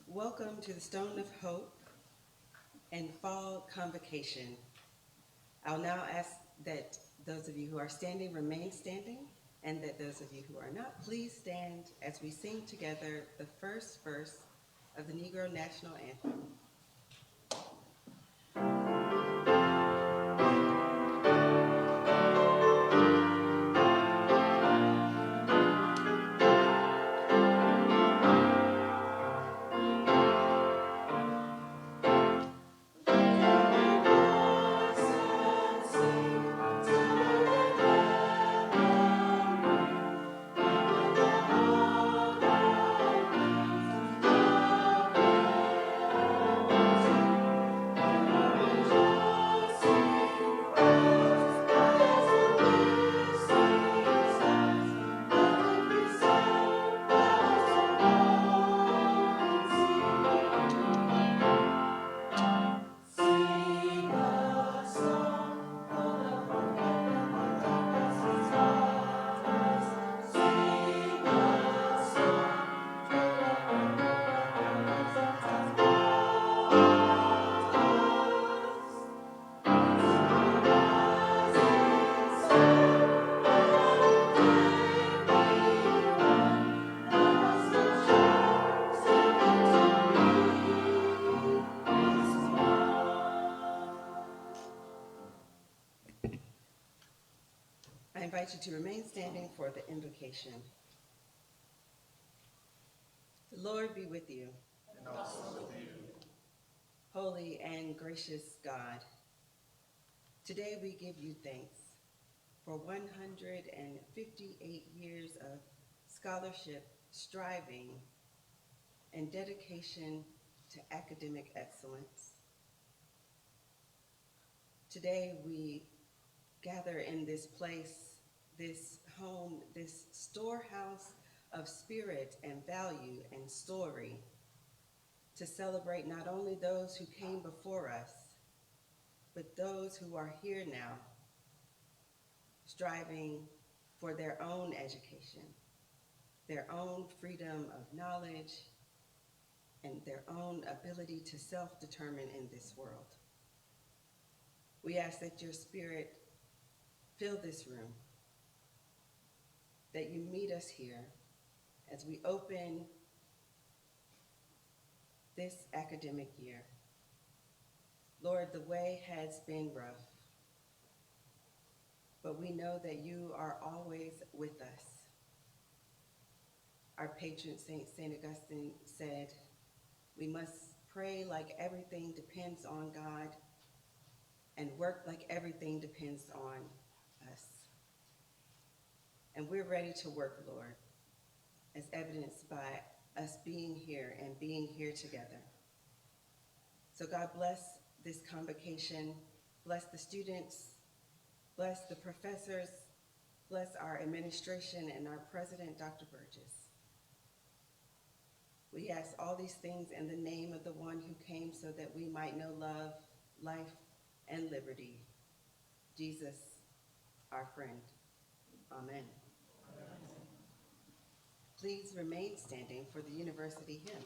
Welcome to the Stone of Hope and Fall Convocation. I'll now ask that those of you who are standing remain standing, and that those of you who are not, please stand as we sing together the first verse of the Negro National Anthem. I invite you to remain standing for the invocation. The Lord be with you. And also with you. Holy and gracious God, today we give you thanks for 158 years of scholarship, striving, and dedication to academic excellence. Today we gather in this place, this home, this storehouse of spirit and value and story to celebrate not only those who came before us, but those who are here now, striving for their own education, their own freedom of knowledge, and their own ability to self-determine in this world. We ask that your spirit fill this room, that you meet us here as we open this academic year. Lord, the way has been rough, but we know that you are always with us. Our patron saint, St. Augustine, said, we must pray like everything depends on God and work like everything depends on us. And we're ready to work, Lord, as evidenced by us being here and being here together. So God bless this convocation, bless the students, bless the professors, bless our administration and our president, Dr. Burgess. We ask all these things in the name of the one who came so that we might know love, life, and liberty, Jesus, our friend. Amen. Please remain standing for the university hymn,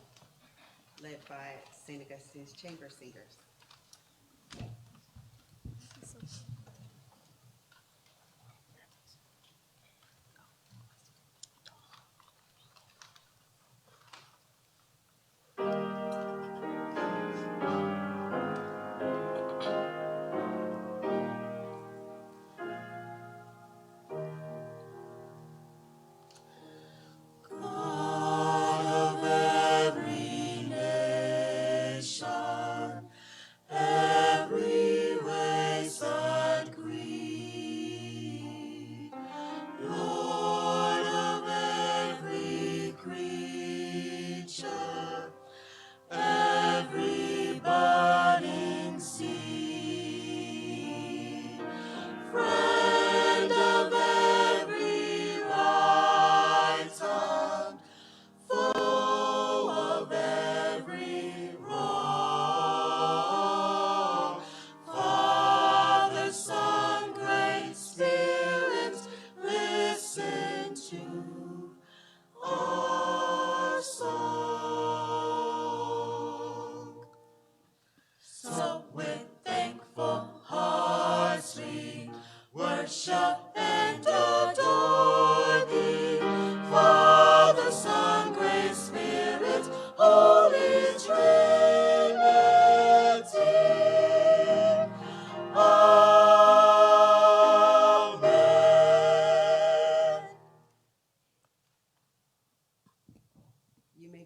led by St. Augustine's Chamber Singers. God of every nation,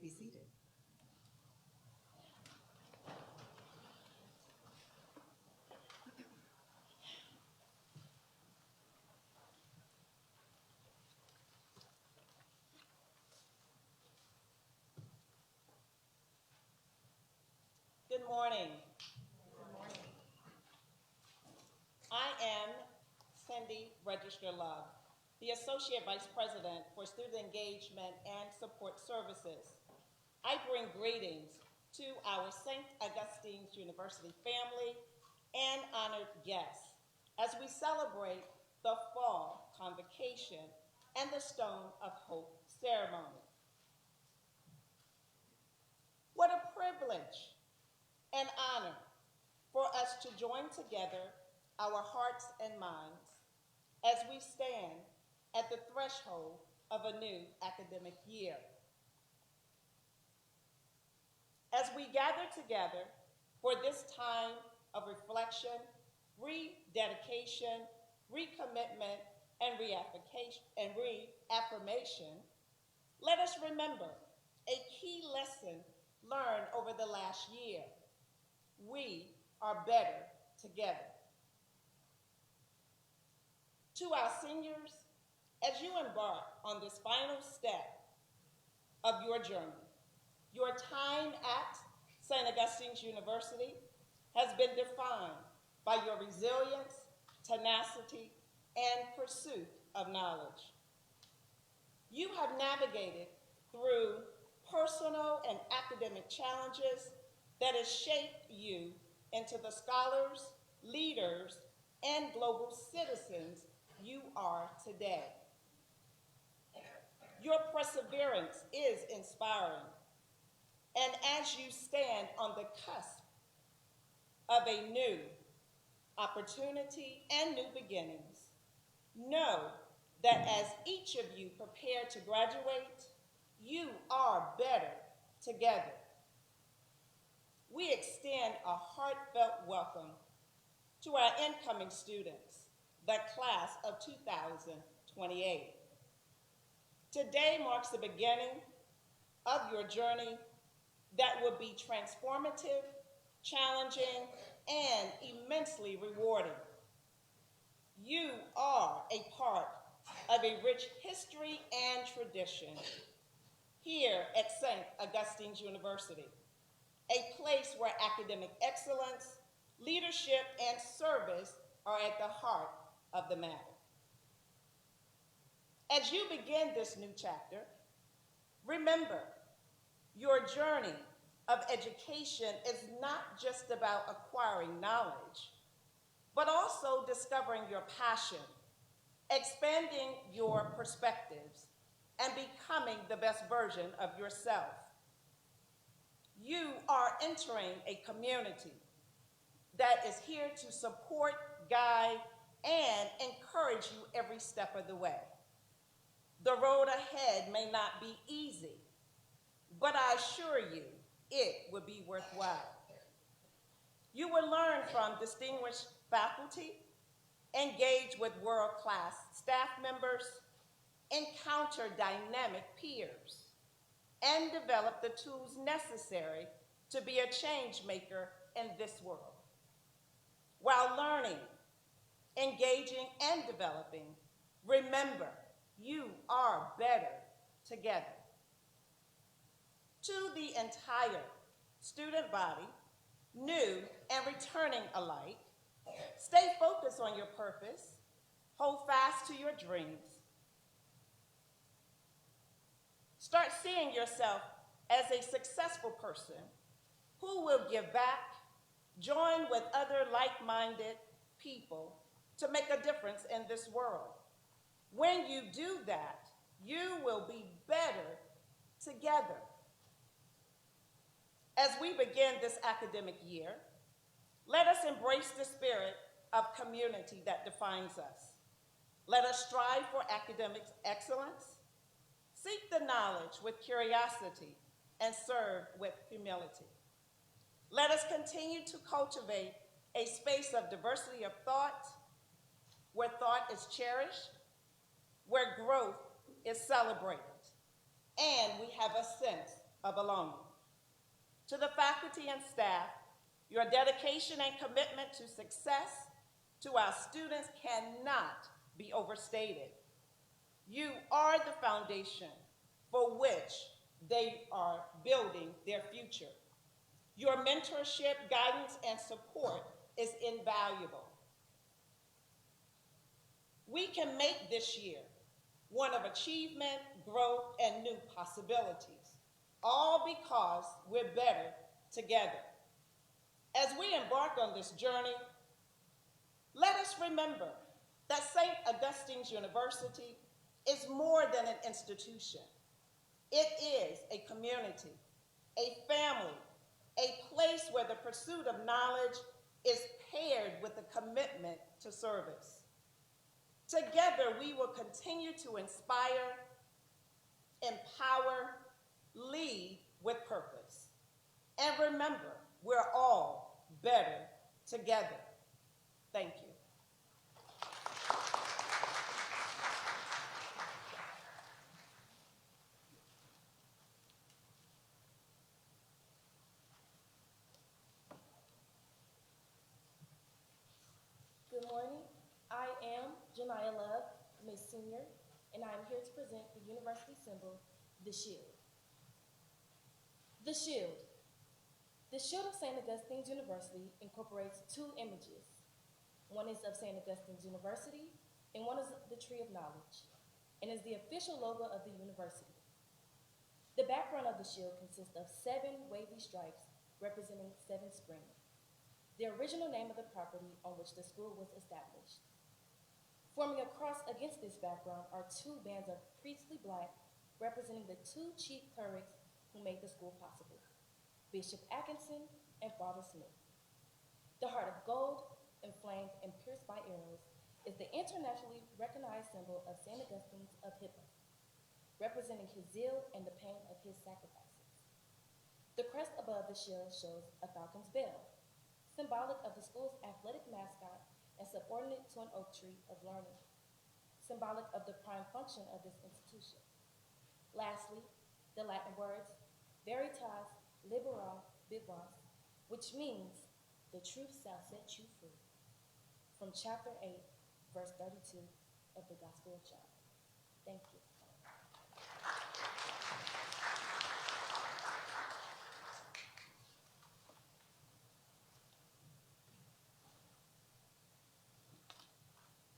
be seated. Good morning. Good morning. I am Cindy Register Love, the Associate Vice President for Student Engagement and Support Services. I bring greetings to our St. Augustine University family and honored guests as we celebrate the Fall Convocation and the Stone of Hope ceremony. What a privilege and honor for us to join together our hearts and minds as we stand at the threshold of a new academic year. As we gather together for this time of reflection, rededication, recommitment, and reaffirmation, let us remember a key lesson learned over the last year. We are better together. To our seniors, as you embark on this final step of your journey, your time at St. Augustine's University has been defined by your resilience, tenacity, and pursuit of knowledge. You have navigated through personal and academic challenges that has shaped you into the scholars, leaders, and global citizens you are today. Your perseverance is inspiring, and as you stand on the cusp of a new opportunity and new beginnings, know that as each of you prepare to graduate, you are better together. We extend a heartfelt welcome to our incoming students, the class of 2028. Today marks the beginning of your journey that will be transformative, challenging, and immensely rewarding. You are a part of a rich history and tradition here at St. Augustine's University, a place where academic excellence, leadership, and service are at the heart of the matter. As you begin this new chapter, remember your journey of education is not just about acquiring knowledge, but also discovering your passion, expanding your perspectives, and becoming the best version of yourself. You are entering a community that is here to support, guide, and encourage you every step of the way. The road ahead may not be easy, but I assure you it will be worthwhile. You will learn from distinguished faculty, engage with world-class staff members, encounter dynamic peers, and develop the tools necessary to be a change maker in this world. While learning, engaging, and developing, remember, you are better together. To the entire student body, new and returning alike, stay focused on your purpose, hold fast to your dreams. Start seeing yourself as a successful person who will give back, join with other like-minded people to make a difference in this world. When you do that, you will be better together. As we begin this academic year, let us embrace the spirit of community that defines us. Let us strive for academic excellence, seek the knowledge with curiosity, and serve with humility. Let us continue to cultivate a space of diversity of thought, where thought is cherished, where growth is celebrated, and we have a sense of belonging. To the faculty and staff, your dedication and commitment to success to our students cannot be overstated. You are the foundation for which they are building their future. Your mentorship, guidance, and support is invaluable. We can make this year one of achievement, growth, and new possibilities, all because we're better together. As we embark on this journey, let us remember that St. Augustine's University is more than an institution. It is a community, a family, a place where the pursuit of knowledge is paired with a commitment to service. Together, we will continue to inspire, empower, lead with purpose. And remember, we're all better together. Thank you. Good morning. I am Janiyah Love, Miss Senior, and I am here to present the university symbol, the shield. The shield. The shield of St. Augustine's University incorporates two images. One is of St. Augustine's University, and one is the Tree of Knowledge, and is the official logo of the university. The background of the shield consists of 7 wavy stripes representing 7 springs, the original name of the property on which the school was established. Forming a cross against this background are 2 bands of priestly black representing the 2 chief clerics who made the school possible, Bishop Atkinson and Father Smith. The heart of gold, inflamed and pierced by arrows, is the internationally recognized symbol of St. Augustine's of Hippo, representing his zeal and the pain of his sacrifices. The crest above the shield shows a falcon's bell, symbolic of the school's athletic mascot and subordinate to an oak tree of learning, symbolic of the prime function of this institution. Lastly, the Latin words Veritas Libera Vivas, which means the truth shall set you free, from chapter 8, verse 32 of the Gospel of John. Thank you.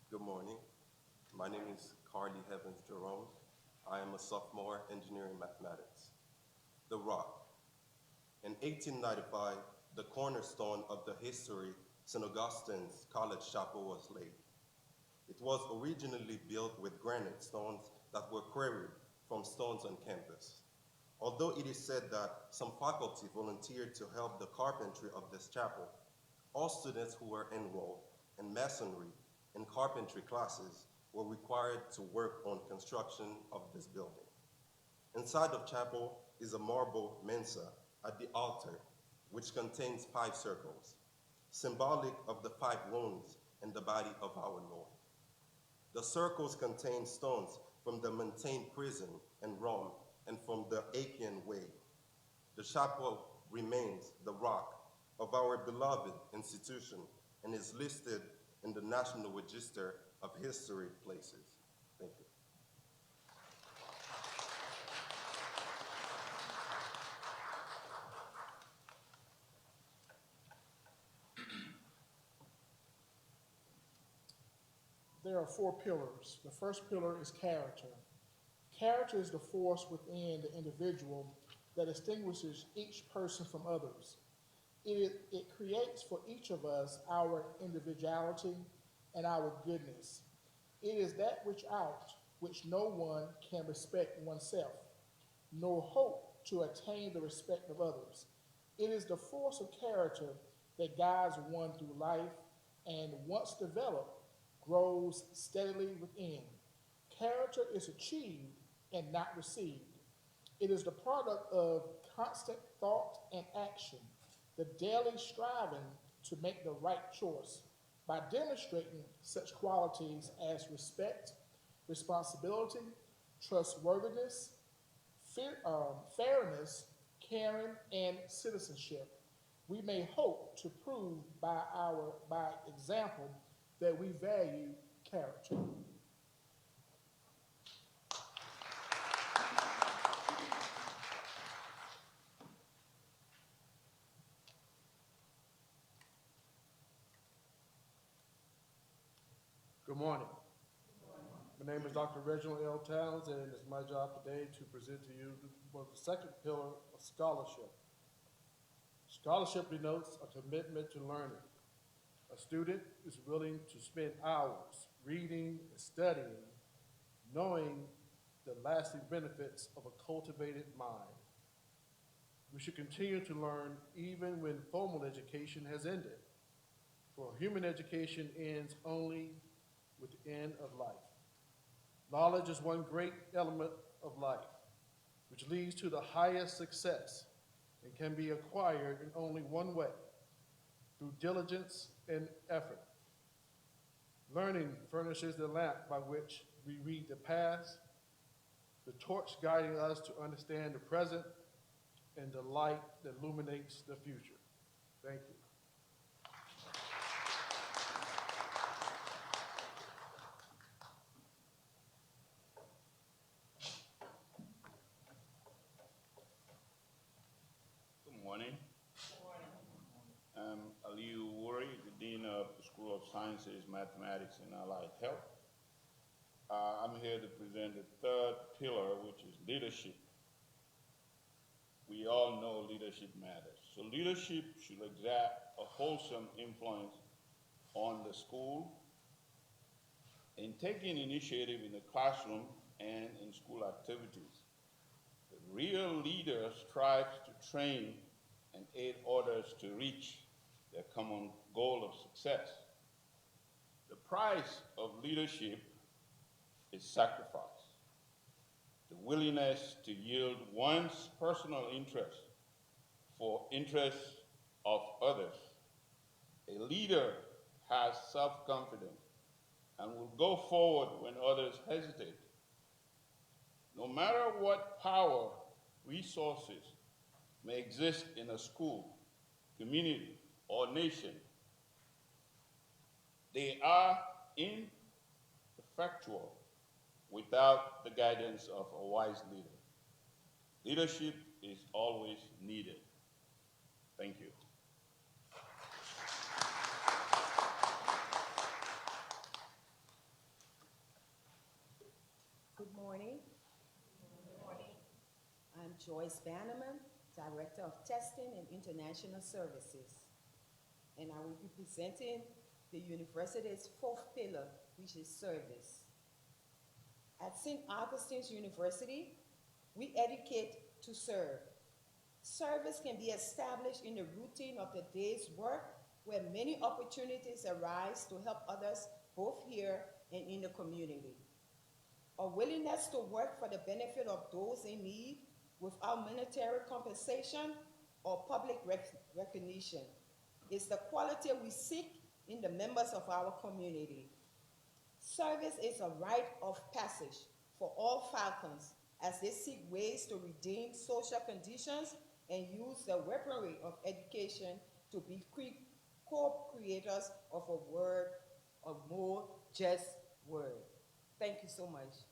Good morning. My name is Carly Evans Jerome. I am a sophomore engineering mathematics. The Rock. In 1895, the cornerstone of the history St. Augustine's College Chapel was laid. It was originally built with granite stones that were quarried from stones on campus. Although it is said that some faculty volunteered to help the carpentry of this chapel, all students who were enrolled in masonry and carpentry classes were required to work on construction of this building. Inside of chapel is a marble mensa at the altar, which contains 5 circles, symbolic of the 5 wounds in the body of our Lord. The circles contain stones from the Montaigne prison in Rome and from the Achaean Way. The chapel remains the rock of our beloved institution and is listed in the National Register of Historic Places. Thank you. There are 4 pillars. The first pillar is character. Character is the force within the individual that distinguishes each person from others. It creates for each of us our individuality and our goodness. It is that which no one can respect oneself, nor hope to attain the respect of others. It is the force of character that guides one through life and, once developed, grows steadily within. Character is achieved and not received. It is the product of constant thought and action, the daily striving to make the right choice by demonstrating such qualities as respect, responsibility, trustworthiness, fairness, caring, and citizenship. We may hope to prove by example that we value character. Good morning. My name is Dr. Reginald L. Towns, and it's my job today to present to you the second pillar of scholarship. Scholarship denotes a commitment to learning. A student is willing to spend hours reading and studying, knowing the lasting benefits of a cultivated mind. We should continue to learn even when formal education has ended, for human education ends only with the end of life. Knowledge is one great element of life, which leads to the highest success and can be acquired in only one way, through diligence and effort. Learning furnishes the lamp by which we read the past, the torch guiding us to understand the present, and the light that illuminates the future. Thank you. Good morning. I'm Aliyu Wuri, the Dean of the School of Sciences, Mathematics, and Allied Health. I'm here to present the third pillar, which is leadership. We all know leadership matters. So leadership should exert a wholesome influence on the school in taking initiative in the classroom and in school activities. The real leader strives to train and aid others to reach their common goal of success. The price of leadership is sacrifice, the willingness to yield one's personal interest for interests of others. A leader has self-confidence and will go forward when others hesitate. No matter what power, resources may exist in a school, community, or nation, they are ineffectual without the guidance of a wise leader. Leadership is always needed. Thank you. Good morning. Good morning. I'm Joyce Bannerman, Director of Testing and International Services, and I will be presenting the university's fourth pillar, which is service. At St. Augustine's University, we educate to serve. Service can be established in the routine of the day's work, where many opportunities arise to help others both here and in the community. A willingness to work for the benefit of those in need without monetary compensation or public recognition is the quality we seek in the members of our community. Service is a rite of passage for all Falcons as they seek ways to redeem social conditions and use the weaponry of education to be co-creators of a more just world. Thank you so much.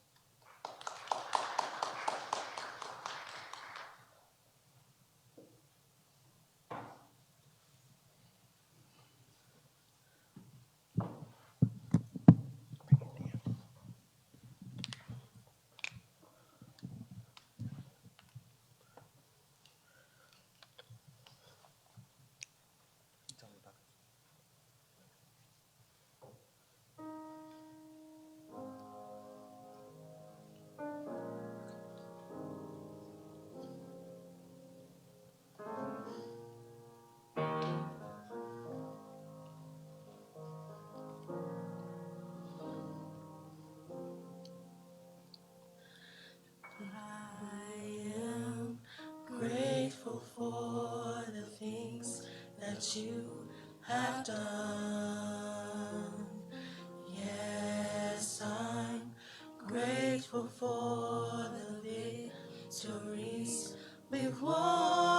Grateful for the things that you have done. Yes, I'm grateful for the victories we've won.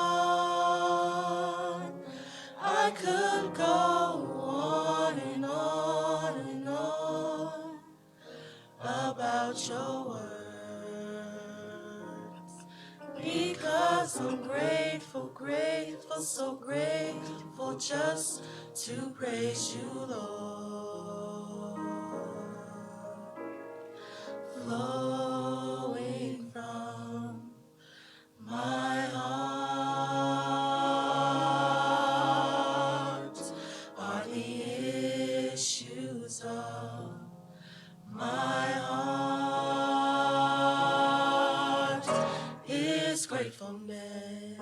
could go on and on and on about your words, because I'm grateful, grateful, so grateful just to praise you, Lord. Flowing from my heart are the issues of my heart is gratefulness.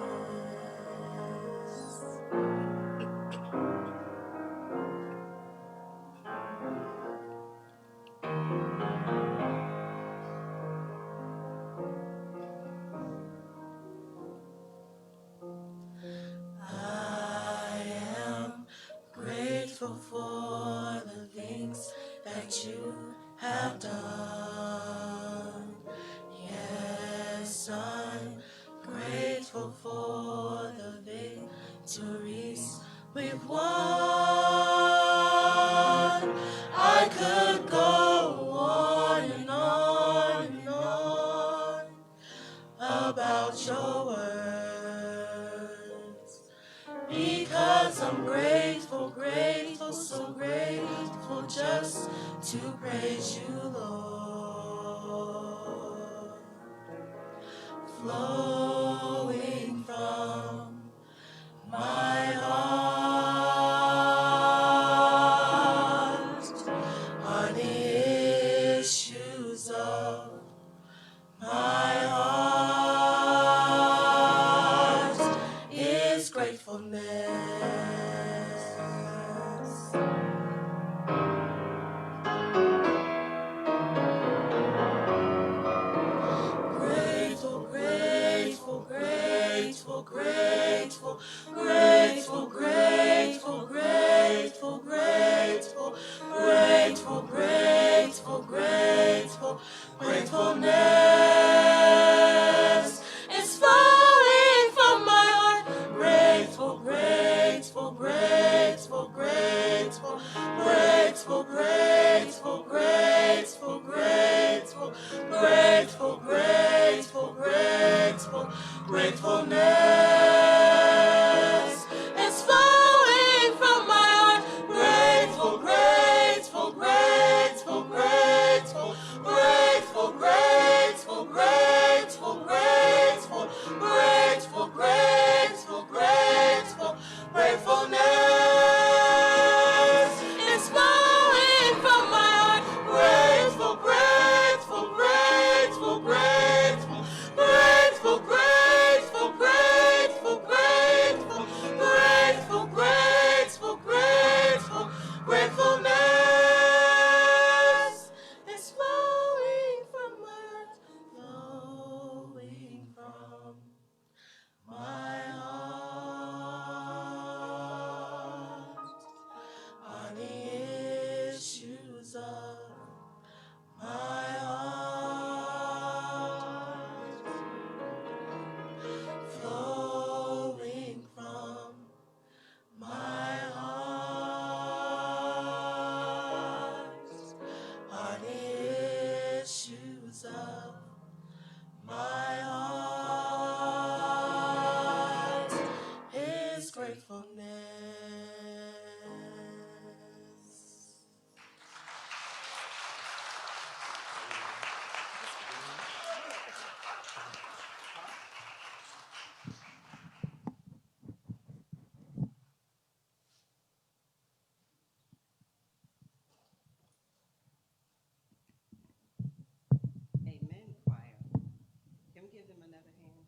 I am grateful for the things that you have done. Yes, I'm grateful for the victories we've won. I could go on and on and on about your words, because I'm grateful, grateful, so grateful just to praise you, Lord. Flowing from my heart are the issues of my heart is gratefulness. Grateful, grateful, grateful, grateful, grateful, grateful, grateful, grateful, grateful, grateful, grateful, gratefulness is flowing from my heart. Grateful, grateful, grateful, grateful, grateful, grateful, grateful, grateful, grateful, grateful, grateful, gratefulness is flowing from my heart. Grateful, grateful, grateful, grateful, grateful, grateful, grateful, grateful, grateful, grateful, grateful, gratefulness is flowing from my heart. Grateful, grateful, grateful, grateful, grateful, grateful, grateful, grateful, grateful, grateful, grateful, gratefulness is flowing from my heart, flowing from my heart are the issues of my heart, flowing from my heart are the issues of my heart is gratefulness. Amen, choir. Can we give them another hand?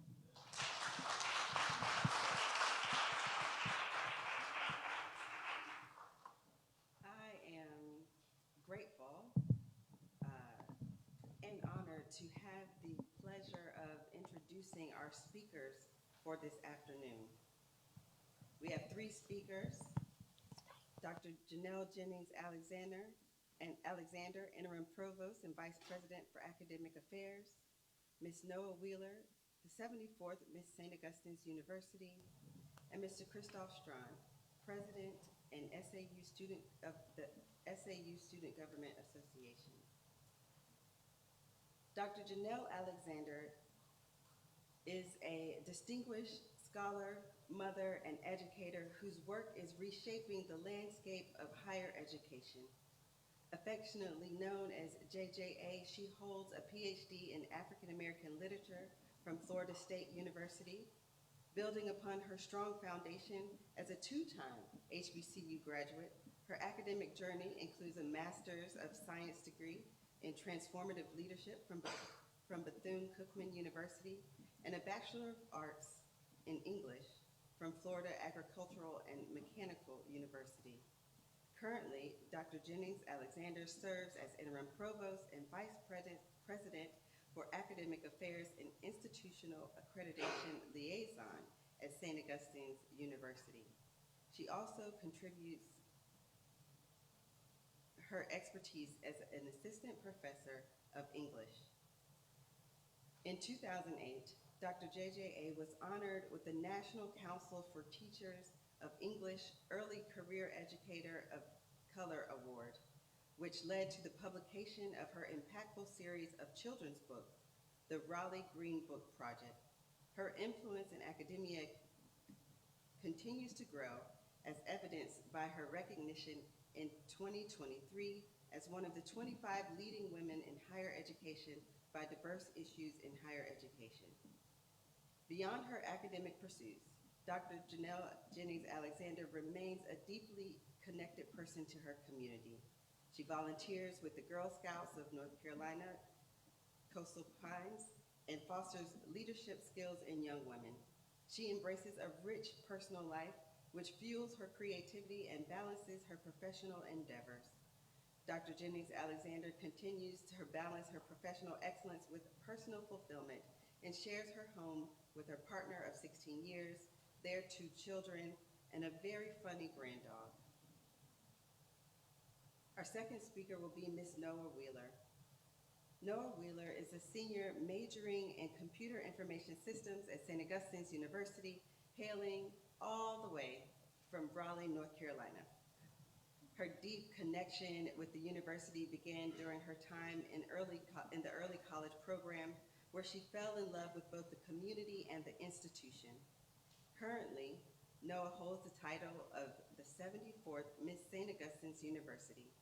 I am grateful and honored to have the pleasure of introducing our speakers for this afternoon. We have three speakers: Dr. Janelle Jennings Alexander, Interim Provost and Vice President for Academic Affairs; Ms. Noah Wheeler, the 74th Miss St. Augustine's University; and Mr. Christoph Strand, President and SAU Student of the SAU Student Government Association. Dr. Janelle Alexander is a distinguished scholar, mother, and educator whose work is reshaping the landscape of higher education. Affectionately known as JJA, she holds a PhD in African American literature from Florida State University. Building upon her strong foundation as a two-time HBCU graduate, her academic journey includes a Master's of Science degree in Transformative Leadership from Bethune-Cookman University and a Bachelor of Arts in English from Florida Agricultural and Mechanical University. Currently, Dr. Jennings Alexander serves as interim provost and vice president for Academic Affairs and Institutional Accreditation Liaison at St. Augustine's University. She also contributes her expertise as an assistant professor of English. In 2008, Dr. JJA was honored with the National Council for Teachers of English Early Career Educator of Color Award, which led to the publication of her impactful series of children's books, the Raleigh Green Book Project. Her influence in academia continues to grow, as evidenced by her recognition in 2023 as one of the 25 leading women in higher education by Diverse Issues in Higher Education. Beyond her academic pursuits, Dr. Janelle Jennings Alexander remains a deeply connected person to her community. She volunteers with the Girl Scouts of North Carolina, Coastal Pines, and fosters leadership skills in young women. She embraces a rich personal life, which fuels her creativity and balances her professional endeavors. Dr. Jennings Alexander continues to balance her professional excellence with personal fulfillment and shares her home with her partner of 16 years, their 2 children, and a very funny granddog. Our second speaker will be Ms. Noah Wheeler. Noah Wheeler is a senior majoring in computer information systems at St. Augustine's University, hailing all the way from Raleigh, North Carolina. Her deep connection with the university began during her time in the early college program, where she fell in love with both the community and the institution. Currently, Noah holds the title of the 74th Miss St. Augustine's University.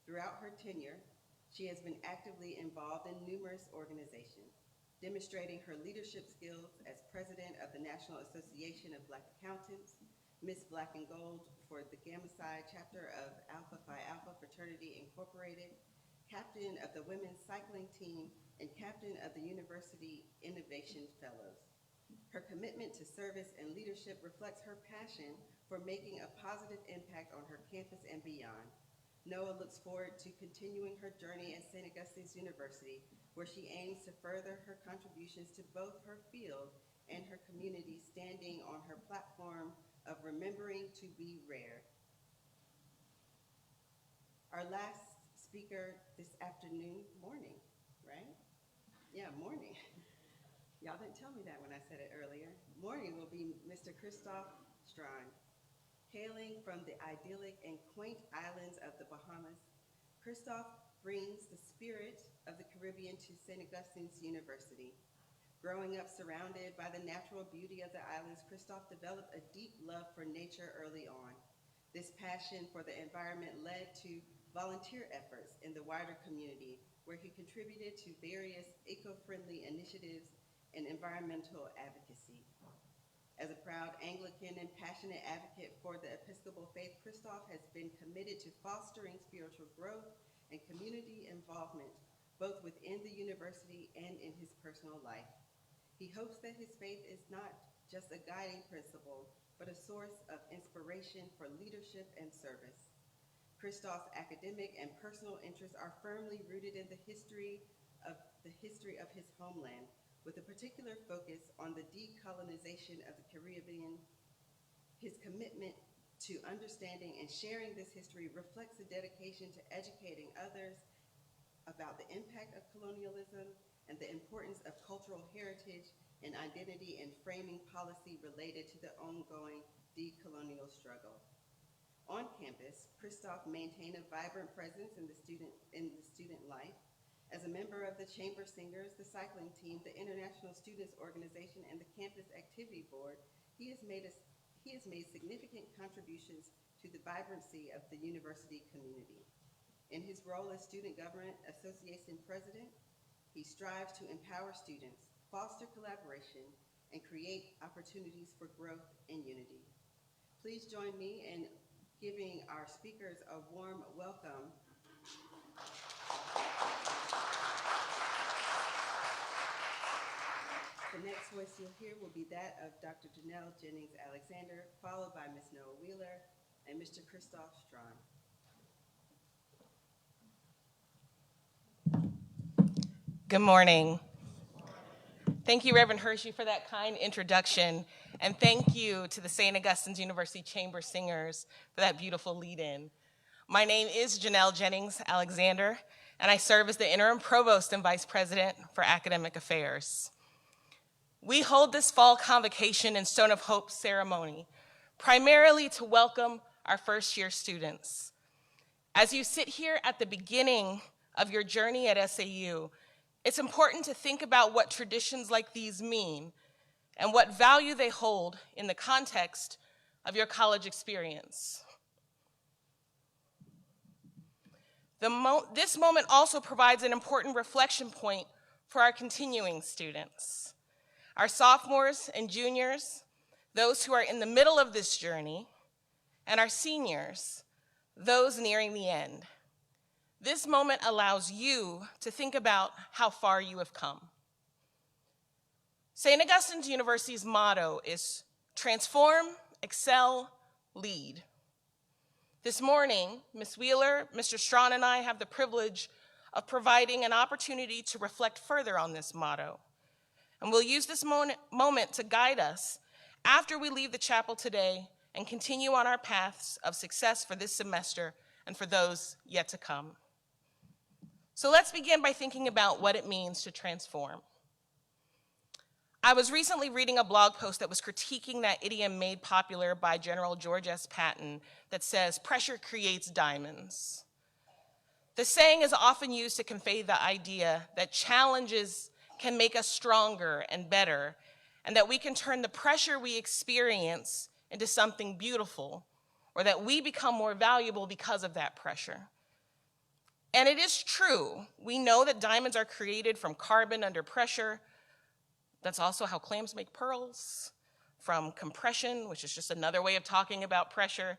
Throughout her tenure, she has been actively involved in numerous organizations, demonstrating her leadership skills as president of the National Association of Black Accountants, Miss Black and Gold for the Gamma Psi chapter of Alpha Phi Alpha Fraternity Incorporated, captain of the women's cycling team, and captain of the University Innovation Fellows. Her commitment to service and leadership reflects her passion for making a positive impact on her campus and beyond. Noah looks forward to continuing her journey at St. Augustine's University, where she aims to further her contributions to both her field and her community, standing on her platform of remembering to be rare. Our last speaker this afternoon, morning, right? Yeah, morning. Y'all didn't tell me that when I said it earlier. Morning will be Mr. Christoph Strang. Hailing from the idyllic and quaint islands of the Bahamas, Christoph brings the spirit of the Caribbean to St. Augustine's University. Growing up surrounded by the natural beauty of the islands, Christoph developed a deep love for nature early on. This passion for the environment led to volunteer efforts in the wider community, where he contributed to various eco-friendly initiatives and environmental advocacy. As a proud Anglican and passionate advocate for the Episcopal faith, Christoph has been committed to fostering spiritual growth and community involvement, both within the university and in his personal life. He hopes that his faith is not just a guiding principle, but a source of inspiration for leadership and service. Christoph's academic and personal interests are firmly rooted in the history of his homeland, with a particular focus on the decolonization of the Caribbean. His commitment to understanding and sharing this history reflects a dedication to educating others about the impact of colonialism and the importance of cultural heritage and identity in framing policy related to the ongoing decolonial struggle. On campus, Christoph maintained a vibrant presence in the student life. As a member of the Chamber Singers, the cycling team, the International Students Organization, and the Campus Activity Board, he has made significant contributions to the vibrancy of the university community. In his role as Student Government Association President, he strives to empower students, foster collaboration, and create opportunities for growth and unity. Please join me in giving our speakers a warm welcome. The next voice you'll hear will be that of Dr. Janelle Jennings Alexander, followed by Ms. Noah Wheeler and Mr. Christoph Strawn. Good morning. Thank you, Reverend Hershey, for that kind introduction, and thank you to the St. Augustine's University Chamber Singers for that beautiful lead-in. My name is Janelle Jennings Alexander, and I serve as the Interim Provost and Vice President for Academic Affairs. We hold this fall Convocation and Stone of Hope ceremony primarily to welcome our first-year students. As you sit here at the beginning of your journey at SAU, it's important to think about what traditions like these mean and what value they hold in the context of your college experience. This moment also provides an important reflection point for our continuing students. Our sophomores and juniors, those who are in the middle of this journey, and our seniors, those nearing the end. This moment allows you to think about how far you have come. St. Augustine's University's motto is transform, excel, lead. This morning, Ms. Wheeler, Mr. Strawn, and I have the privilege of providing an opportunity to reflect further on this motto. And we'll use this moment to guide us after we leave the chapel today and continue on our paths of success for this semester and for those yet to come. So let's begin by thinking about what it means to transform. I was recently reading a blog post that was critiquing that idiom made popular by General George S. Patton that says, "Pressure creates diamonds." The saying is often used to convey the idea that challenges can make us stronger and better, and that we can turn the pressure we experience into something beautiful, or that we become more valuable because of that pressure. And it is true. We know that diamonds are created from carbon under pressure. That's also how clams make pearls, from compression, which is just another way of talking about pressure.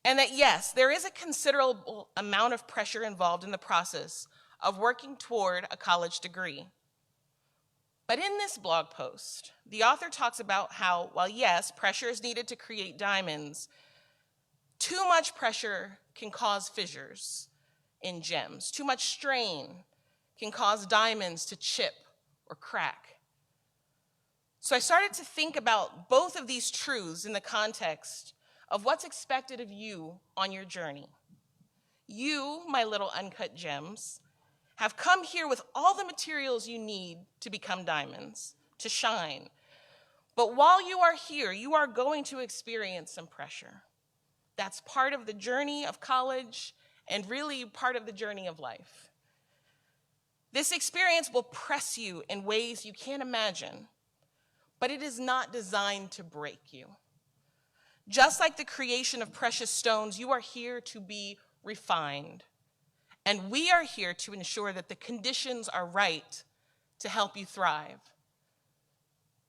And that, yes, there is a considerable amount of pressure involved in the process of working toward a college degree. But in this blog post, the author talks about how, while yes, pressure is needed to create diamonds, too much pressure can cause fissures in gems. Too much strain can cause diamonds to chip or crack. So I started to think about both of these truths in the context of what's expected of you on your journey. You, my little uncut gems, have come here with all the materials you need to become diamonds, to shine. But while you are here, you are going to experience some pressure. That's part of the journey of college and really part of the journey of life. This experience will press you in ways you can't imagine, but it is not designed to break you. Just like the creation of precious stones, you are here to be refined. And we are here to ensure that the conditions are right to help you thrive.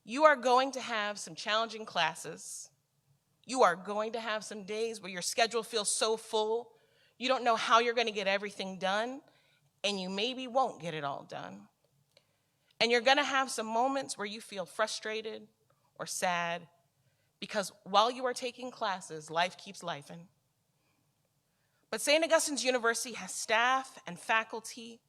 You are going to have some challenging classes. You are going to have some days where your schedule feels so full, you don't know how you're going to get everything done, and you maybe won't get it all done. And you're going to have some moments where you feel frustrated or sad, because while you are taking classes, life keeps lifing. But St. Augustine's University has staff and faculty,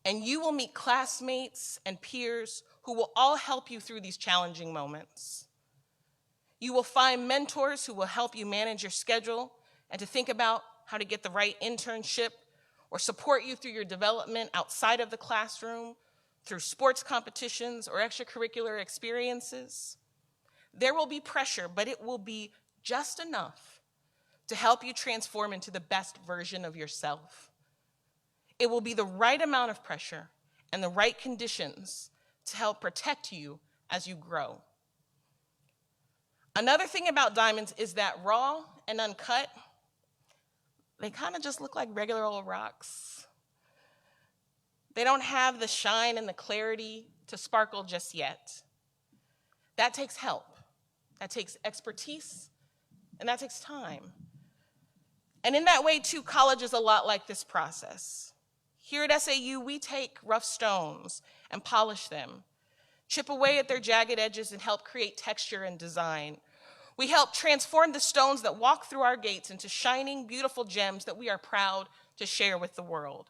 and you will meet classmates and peers who will all help you through these challenging moments. You will find mentors who will help you manage your schedule and to think about how to get the right internship or support you through your development outside of the classroom, through sports competitions or extracurricular experiences. There will be pressure, but it will be just enough to help you transform into the best version of yourself. It will be the right amount of pressure and the right conditions to help protect you as you grow. Another thing about diamonds is that raw and uncut, they kind of just look like regular old rocks. They don't have the shine and the clarity to sparkle just yet. That takes help, that takes expertise, and that takes time. And in that way, too, college is a lot like this process. Here at SAU, we take rough stones and polish them, chip away at their jagged edges and help create texture and design. We help transform the stones that walk through our gates into shining, beautiful gems that we are proud to share with the world.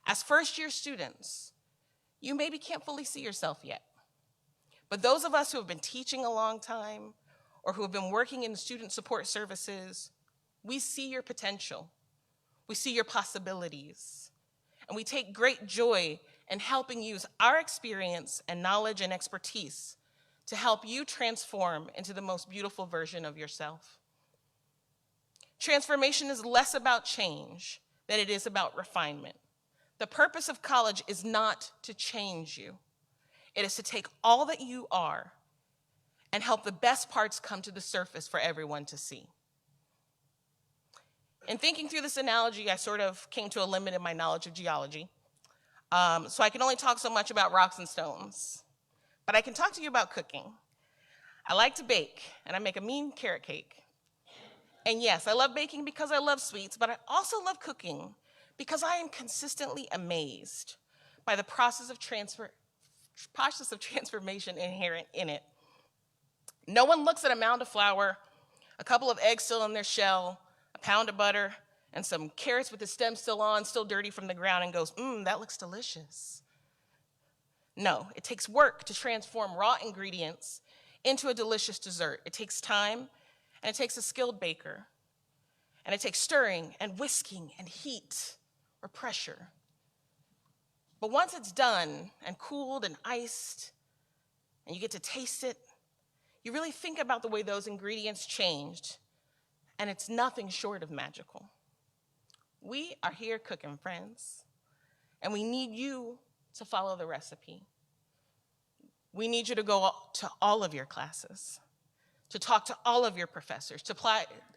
As first-year students, you maybe can't fully see yourself yet. But those of us who have been teaching a long time or who have been working in student support services, we see your potential. We see your possibilities. And we take great joy in helping use our experience and knowledge and expertise to help you transform into the most beautiful version of yourself. Transformation is less about change than it is about refinement. The purpose of college is not to change you. It is to take all that you are and help the best parts come to the surface for everyone to see. In thinking through this analogy, I sort of came to a limit in my knowledge of geology. So I can only talk so much about rocks and stones. But I can talk to you about cooking. I like to bake, and I make a mean carrot cake. And yes, I love baking because I love sweets, but I also love cooking because I am consistently amazed by the process of transformation inherent in it. No one looks at a mound of flour, a couple of eggs still in their shell, a pound of butter, and some carrots with the stem still on, still dirty from the ground, and goes, that looks delicious. No, it takes work to transform raw ingredients into a delicious dessert. It takes time, and it takes a skilled baker. And it takes stirring and whisking and heat or pressure. But once it's done and cooled and iced, and you get to taste it, you really think about the way those ingredients changed, and it's nothing short of magical. We are here cooking, friends, and we need you to follow the recipe. We need you to go to all of your classes, to talk to all of your professors, to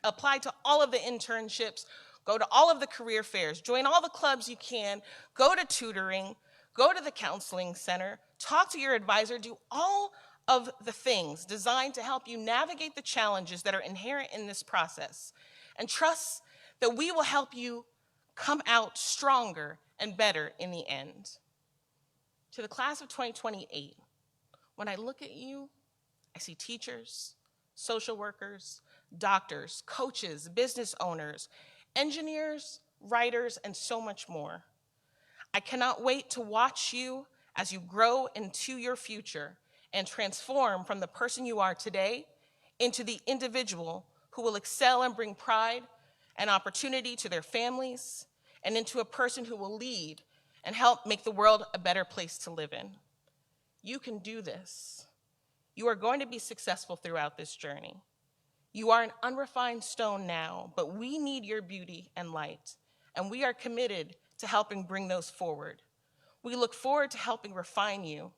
apply to all of the internships, go to all of the career fairs, join all the clubs you can, go to tutoring, go to the counseling center, talk to your advisor, do all of the things designed to help you navigate the challenges that are inherent in this process, and trust that we will help you come out stronger and better in the end. To the class of 2028, when I look at you, I see teachers, social workers, doctors, coaches, business owners, engineers, writers, and so much more. I cannot wait to watch you as you grow into your future and transform from the person you are today into the individual who will excel and bring pride and opportunity to their families, and into a person who will lead and help make the world a better place to live in. You can do this. You are going to be successful throughout this journey. You are an unrefined stone now, but we need your beauty and light, and we are committed to helping bring those forward. We look forward to helping refine you,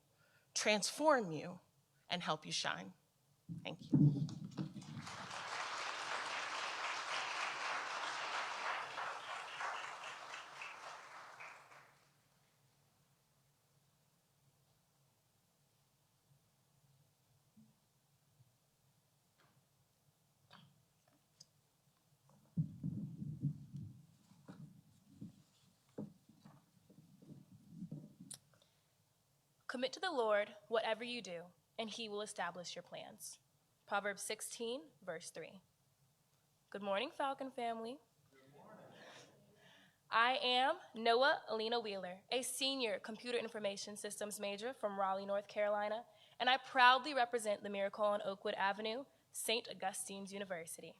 transform you, and help you shine. Thank you. Commit to the Lord whatever you do, and he will establish your plans. Proverbs 16, verse 3. Good morning, Falcon family. Good morning. I am Noah Alina Wheeler, a senior computer information systems major from Raleigh, North Carolina, and I proudly represent the Miracle on Oakwood Avenue, St. Augustine's University.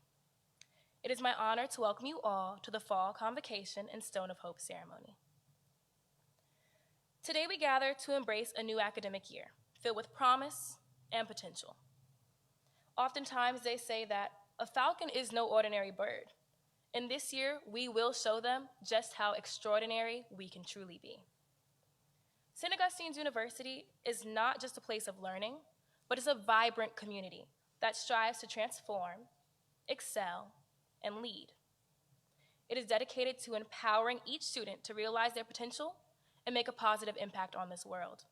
It is my honor to welcome you all to the Fall Convocation and Stone of Hope ceremony. Today we gather to embrace a new academic year filled with promise and potential. Oftentimes they say that a falcon is no ordinary bird. And this year, we will show them just how extraordinary we can truly be. St. Augustine's University is not just a place of learning, but it's a vibrant community that strives to transform, excel, and lead. It is dedicated to empowering each student to realize their potential and make a positive impact on this world.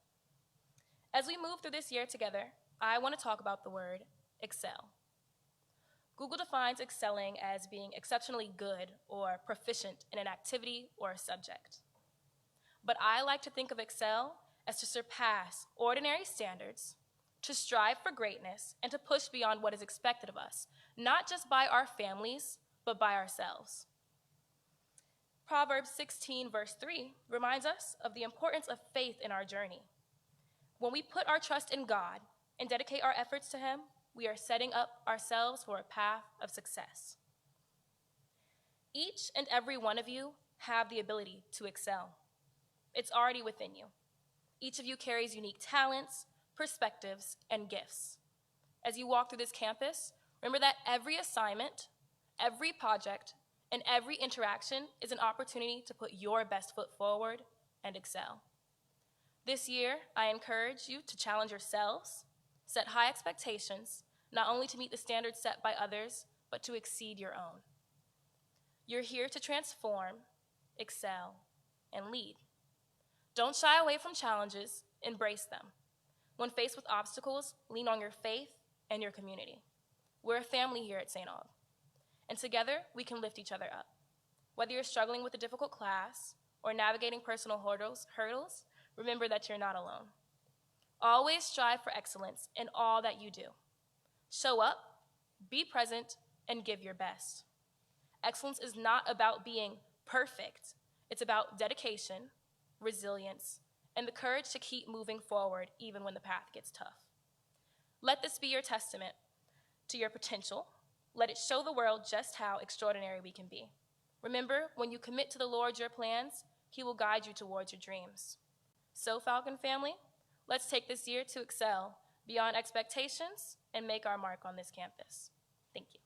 As we move through this year together, I want to talk about the word excel. Google defines excelling as being exceptionally good or proficient in an activity or a subject. But I like to think of excel as to surpass ordinary standards, to strive for greatness, and to push beyond what is expected of us, not just by our families, but by ourselves. Proverbs 16, verse 3 reminds us of the importance of faith in our journey. When we put our trust in God and dedicate our efforts to Him, we are setting up ourselves for a path of success. Each and every one of you have the ability to excel. It's already within you. Each of you carries unique talents, perspectives, and gifts. As you walk through this campus, remember that every assignment, every project, and every interaction is an opportunity to put your best foot forward and excel. This year, I encourage you to challenge yourselves, set high expectations, not only to meet the standards set by others, but to exceed your own. You're here to transform, excel, and lead. Don't shy away from challenges, embrace them. When faced with obstacles, lean on your faith and your community. We're a family here at St. Aug, and together we can lift each other up. Whether you're struggling with a difficult class or navigating personal hurdles, remember that you're not alone. Always strive for excellence in all that you do. Show up, be present, and give your best. Excellence is not about being perfect. It's about dedication, resilience, and the courage to keep moving forward even when the path gets tough. Let this be your testament to your potential. Let it show the world just how extraordinary we can be. Remember, when you commit to the Lord your plans, He will guide you towards your dreams. So, Falcon family, let's take this year to excel beyond expectations and make our mark on this campus. Thank you.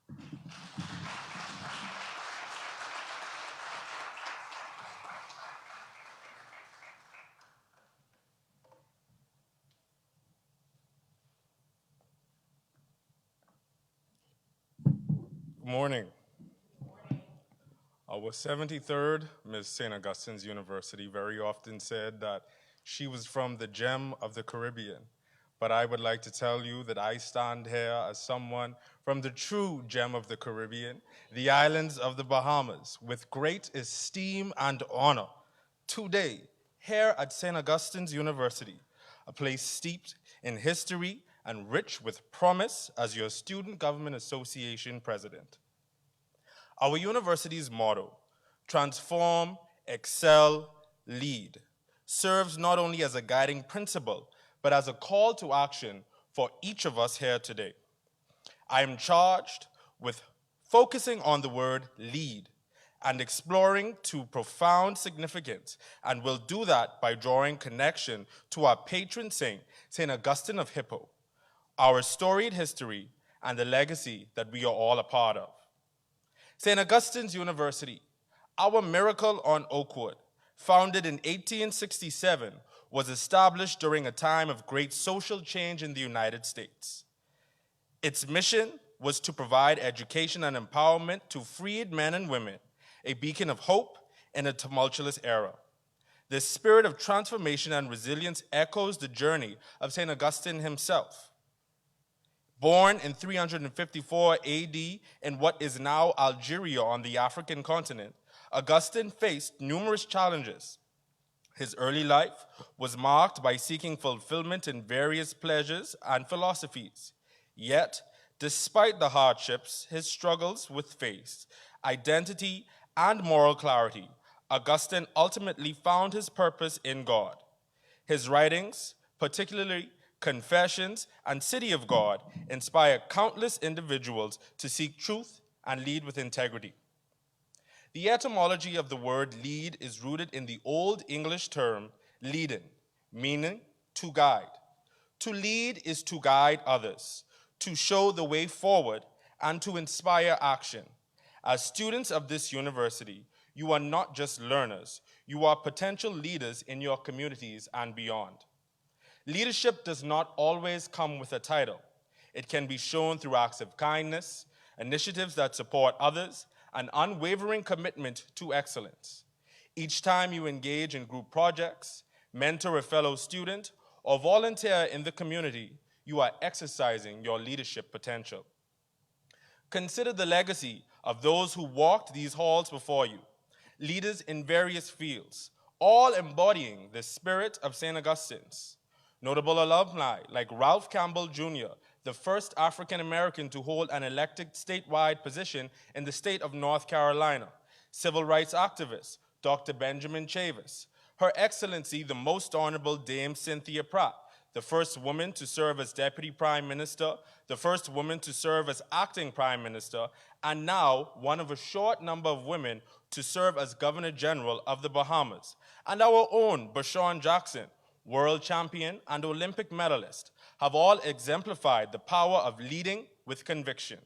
Good morning. Our 73rd Miss St. Augustine's University very often said that she was from the gem of the Caribbean. But I would like to tell you that I stand here as someone from the true gem of the Caribbean, the islands of the Bahamas, with great esteem and honor. Today, here at St. Augustine's University, a place steeped in history and rich with promise as your Student Government Association president. Our university's motto, transform, excel, lead, serves not only as a guiding principle, but as a call to action for each of us here today. I am charged with focusing on the word lead and exploring to profound significance, and will do that by drawing connection to our patron saint, St. Augustine of Hippo, our storied history, and the legacy that we are all a part of. St. Augustine's University, our miracle on Oakwood, founded in 1867, was established during a time of great social change in the United States. Its mission was to provide education and empowerment to freed men and women, a beacon of hope in a tumultuous era. This spirit of transformation and resilience echoes the journey of St. Augustine himself. Born in 354 AD in what is now Algeria on the African continent, Augustine faced numerous challenges. His early life was marked by seeking fulfillment in various pleasures and philosophies. Yet, despite the hardships, his struggles with faith, identity, and moral clarity, Augustine ultimately found his purpose in God. His writings, particularly Confessions and City of God, inspire countless individuals to seek truth and lead with integrity. The etymology of the word lead is rooted in the Old English term leading, meaning to guide. To lead is to guide others, to show the way forward, and to inspire action. As students of this university, you are not just learners, you are potential leaders in your communities and beyond. Leadership does not always come with a title. It can be shown through acts of kindness, initiatives that support others, an unwavering commitment to excellence. Each time you engage in group projects, mentor a fellow student, or volunteer in the community, you are exercising your leadership potential. Consider the legacy of those who walked these halls before you, leaders in various fields, all embodying the spirit of St. Augustine's. Notable alumni like Ralph Campbell Jr., the first African American to hold an elected statewide position in the state of North Carolina, civil rights activist Dr. Benjamin Chavis, Her Excellency the Most Honorable Dame Cynthia Pratt, the first woman to serve as Deputy Prime Minister, the first woman to serve as Acting Prime Minister, and now one of a short number of women to serve as Governor General of the Bahamas, and our own Bashawn Jackson, world champion and Olympic medalist, have all exemplified the power of leading with conviction.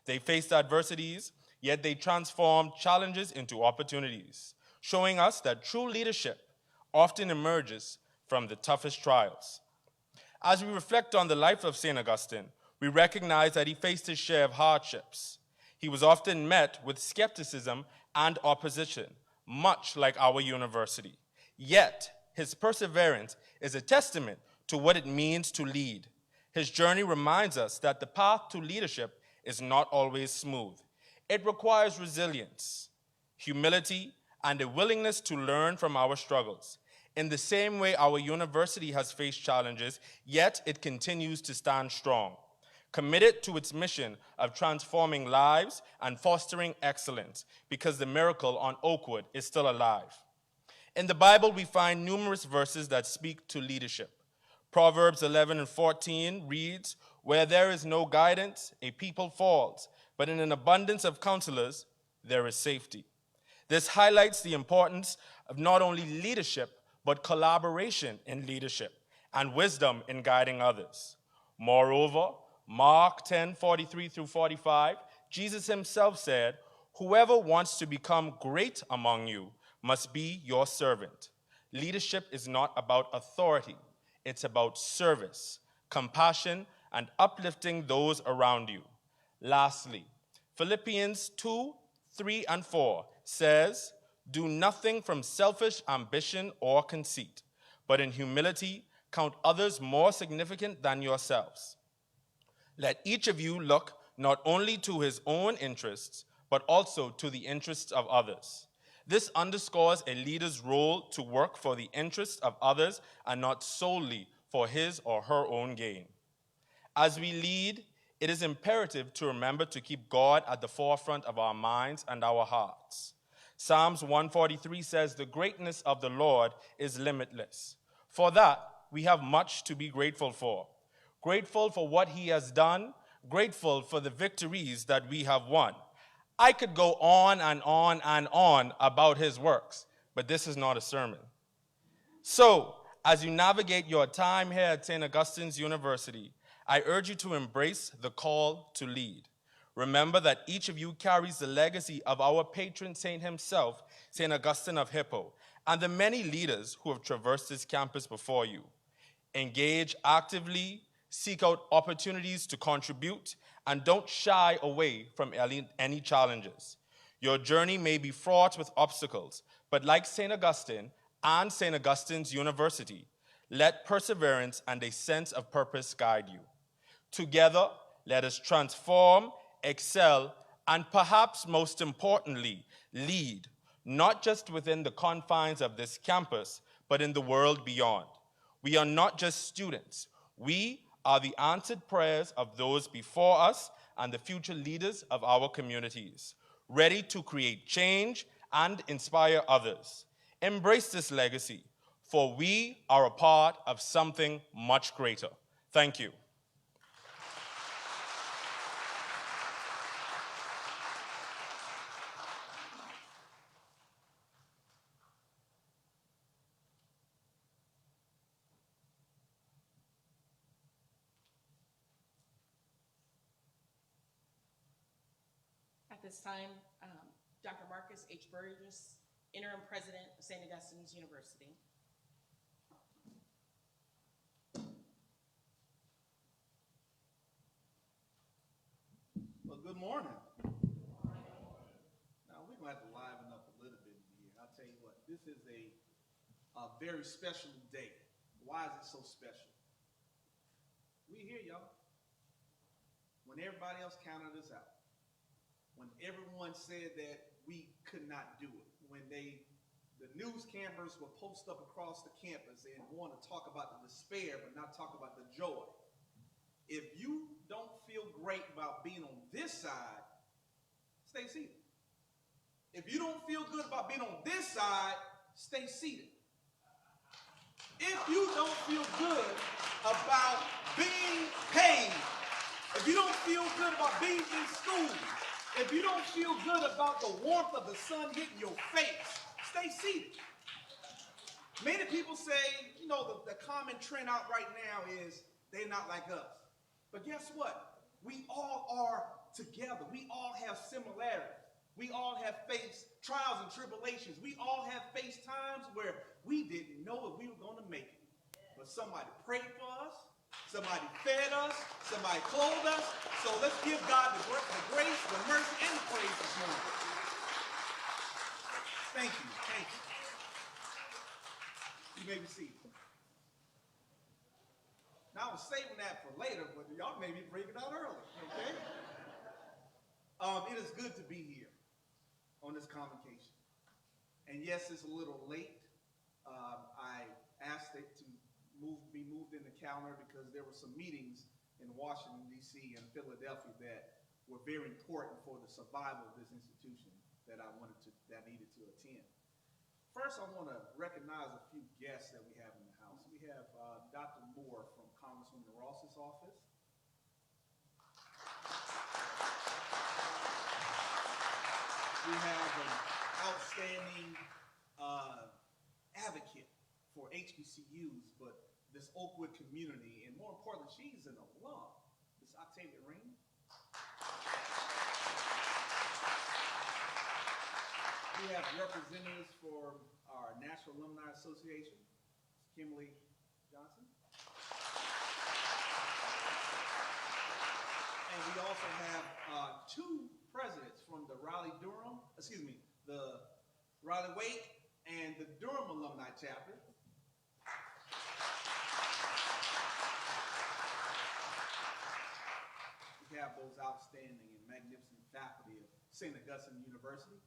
They faced adversities, yet they transformed challenges into opportunities, showing us that true leadership often emerges from the toughest trials. As we reflect on the life of St. Augustine, we recognize that he faced his share of hardships. He was often met with skepticism and opposition, much like our university. Yet, his perseverance is a testament to what it means to lead. His journey reminds us that the path to leadership is not always smooth. It requires resilience, humility, and a willingness to learn from our struggles. In the same way our university has faced challenges, yet it continues to stand strong, committed to its mission of transforming lives and fostering excellence, because the miracle on Oakwood is still alive. In the Bible, we find numerous verses that speak to leadership. Proverbs 11:14 reads, "Where there is no guidance, a people falls, but in an abundance of counselors, there is safety." This highlights the importance of not only leadership, but collaboration in leadership and wisdom in guiding others. Moreover, Mark 10:43-45, Jesus himself said, "Whoever wants to become great among you must be your servant." Leadership is not about authority. It's about service, compassion, and uplifting those around you. Lastly, Philippians 2:3-4 says, "Do nothing from selfish ambition or conceit, but in humility count others more significant than yourselves. Let each of you look not only to his own interests, but also to the interests of others." This underscores a leader's role to work for the interests of others and not solely for his or her own gain. As we lead, it is imperative to remember to keep God at the forefront of our minds and our hearts. Psalms 143 says, "The greatness of the Lord is limitless." For that, we have much to be grateful for. Grateful for what he has done, grateful for the victories that we have won. I could go on and on and on about his works, but this is not a sermon. So, as you navigate your time here at St. Augustine's University, I urge you to embrace the call to lead. Remember that each of you carries the legacy of our patron saint himself, St. Augustine of Hippo, and the many leaders who have traversed this campus before you. Engage actively, seek out opportunities to contribute, and don't shy away from any challenges. Your journey may be fraught with obstacles, but like St. Augustine and St. Augustine's University, let perseverance and a sense of purpose guide you. Together, let us transform, excel, and perhaps most importantly, lead, not just within the confines of this campus, but in the world beyond. We are not just students. We are the answered prayers of those before us and the future leaders of our communities, ready to create change and inspire others. Embrace this legacy, for we are a part of something much greater. Thank you. At this time, Dr. Marcus H. Burgess, Interim President of St. Augustine's University. Well, good morning. Now, we're going to have to liven up a little bit here. I'll tell you what, this is a very special day. Why is it so special? We here, y'all. When everybody else counted us out. When everyone said that we could not do it. When the news cameras were posted up across the campus and want to talk about the despair but not talk about the joy. If you don't feel great about being on this side, stay seated. If you don't feel good about being on this side, stay seated. If you don't feel good about being paid, if you don't feel good about being in school, if you don't feel good about the warmth of the sun hitting your face, stay seated. Many people say, you know, the common trend out right now is they're not like us. But guess what? We all are together. We all have similarities. We all have faced trials and tribulations. We all have faced times where we didn't know if we were going to make it. But somebody prayed for us. Somebody fed us. Somebody clothed us. So let's give God the grace, the mercy, and the praise this morning. Thank you. Thank you. You may be seated. Now, I was saving that for later, but y'all made me break it out early, okay? It is good to be here on this convocation. And yes, it's a little late. I asked it to be moved in the calendar because there were some meetings in Washington, D.C. and Philadelphia that were very important for the survival of this institution that I needed to attend. First, I want to recognize a few guests that we have in the house. We have Dr. Moore from Congresswoman Ross's office. We have an outstanding advocate for HBCUs, but this Oakwood community, and more importantly, she's an alum. This Octavia Rain. We have representatives for our National Alumni Association, Kimberly Johnson. And we also have two presidents from the the Raleigh Wake and the Durham Alumni Chapter. We have those outstanding and magnificent faculty of St. Augustine University.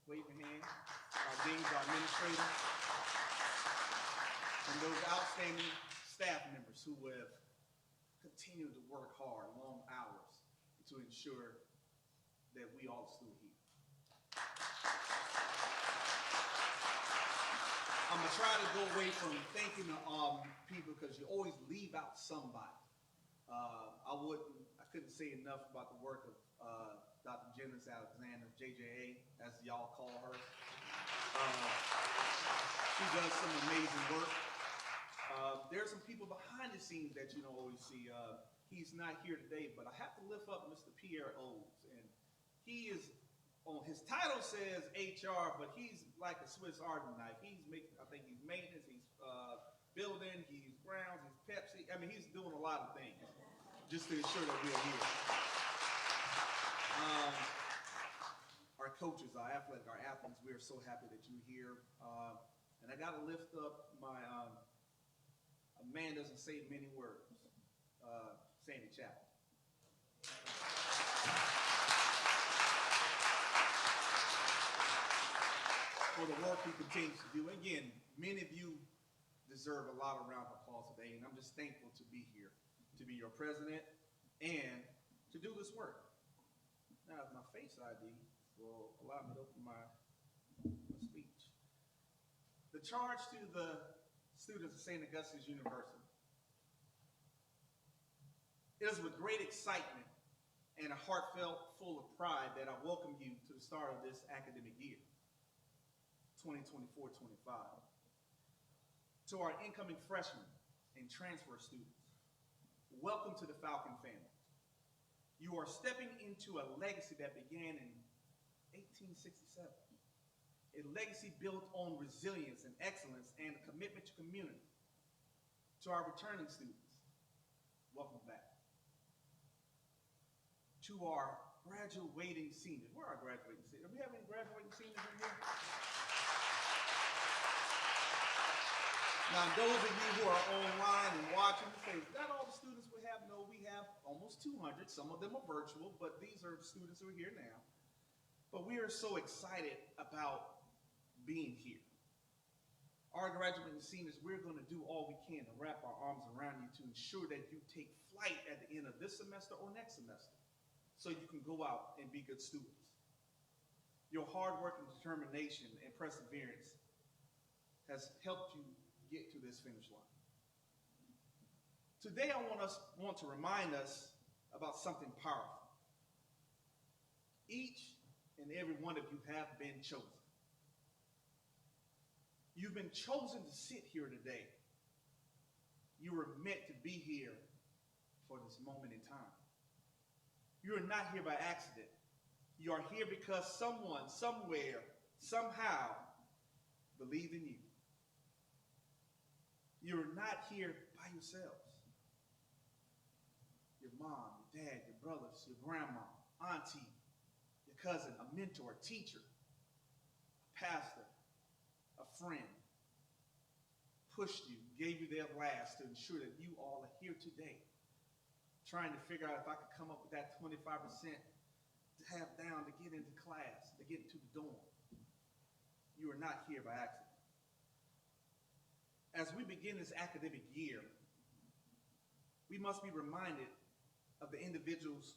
Wave your hand. Our deans, our administrators, and those outstanding staff members who have continued to work hard, long hours, to ensure that we all still here. I'm gonna try to go away from thanking people because you always leave out somebody. I couldn't say enough about the work of Dr. Janice Alexander, JJA, as y'all call her. She does some amazing work. There are some people behind the scenes that you don't always see. He's not here today, but I have to lift up Mr. Pierre Oles. And he is, on his title says HR, but he's like a Swiss Army knife. I think he's maintenance, he's building, he's grounds, he's Pepsi. I mean, he's doing a lot of things just to ensure that we're here. Our coaches, our athletes, we are so happy that you're here. And I got to lift up my, a man doesn't say many words, Sandy Chapel. For the work he continues to do. Again, many of you deserve a lot of round of applause today, and I'm just thankful to be here, to be your president, and to do this work. Now, my face ID will allow me to open my speech. The charge to the students of St. Augustine's University. It is with great excitement and a heartfelt full of pride that I welcome you to the start of this academic year, 2024-25. To our incoming freshmen and transfer students, welcome to the Falcon family. You are stepping into a legacy that began in 1867. A legacy built on resilience and excellence and a commitment to community. To our returning students, welcome back. To our graduating seniors. Where are our graduating seniors? Do we have any graduating seniors in here? Now, those of you who are online and watching, say, is that all the students we have? No, we have almost 200. Some of them are virtual, but these are students who are here now. But we are so excited about being here. Our graduating seniors, we're going to do all we can to wrap our arms around you to ensure that you take flight at the end of this semester or next semester so you can go out and be good students. Your hard work and determination and perseverance has helped you get to this finish line. Today, I want to remind us about something powerful. Each and every one of you have been chosen. You've been chosen to sit here today. You were meant to be here for this moment in time. You are not here by accident. You are here because someone, somewhere, somehow believed in you. You're not here by yourselves. Your mom, your dad, your brothers, your grandma, auntie, your cousin, a mentor, a teacher, a pastor, a friend pushed you, gave you their last to ensure that you all are here today, trying to figure out if I could come up with that 25% to have down to get into class, to get into the dorm. You are not here by accident. As we begin this academic year, we must be reminded of the individuals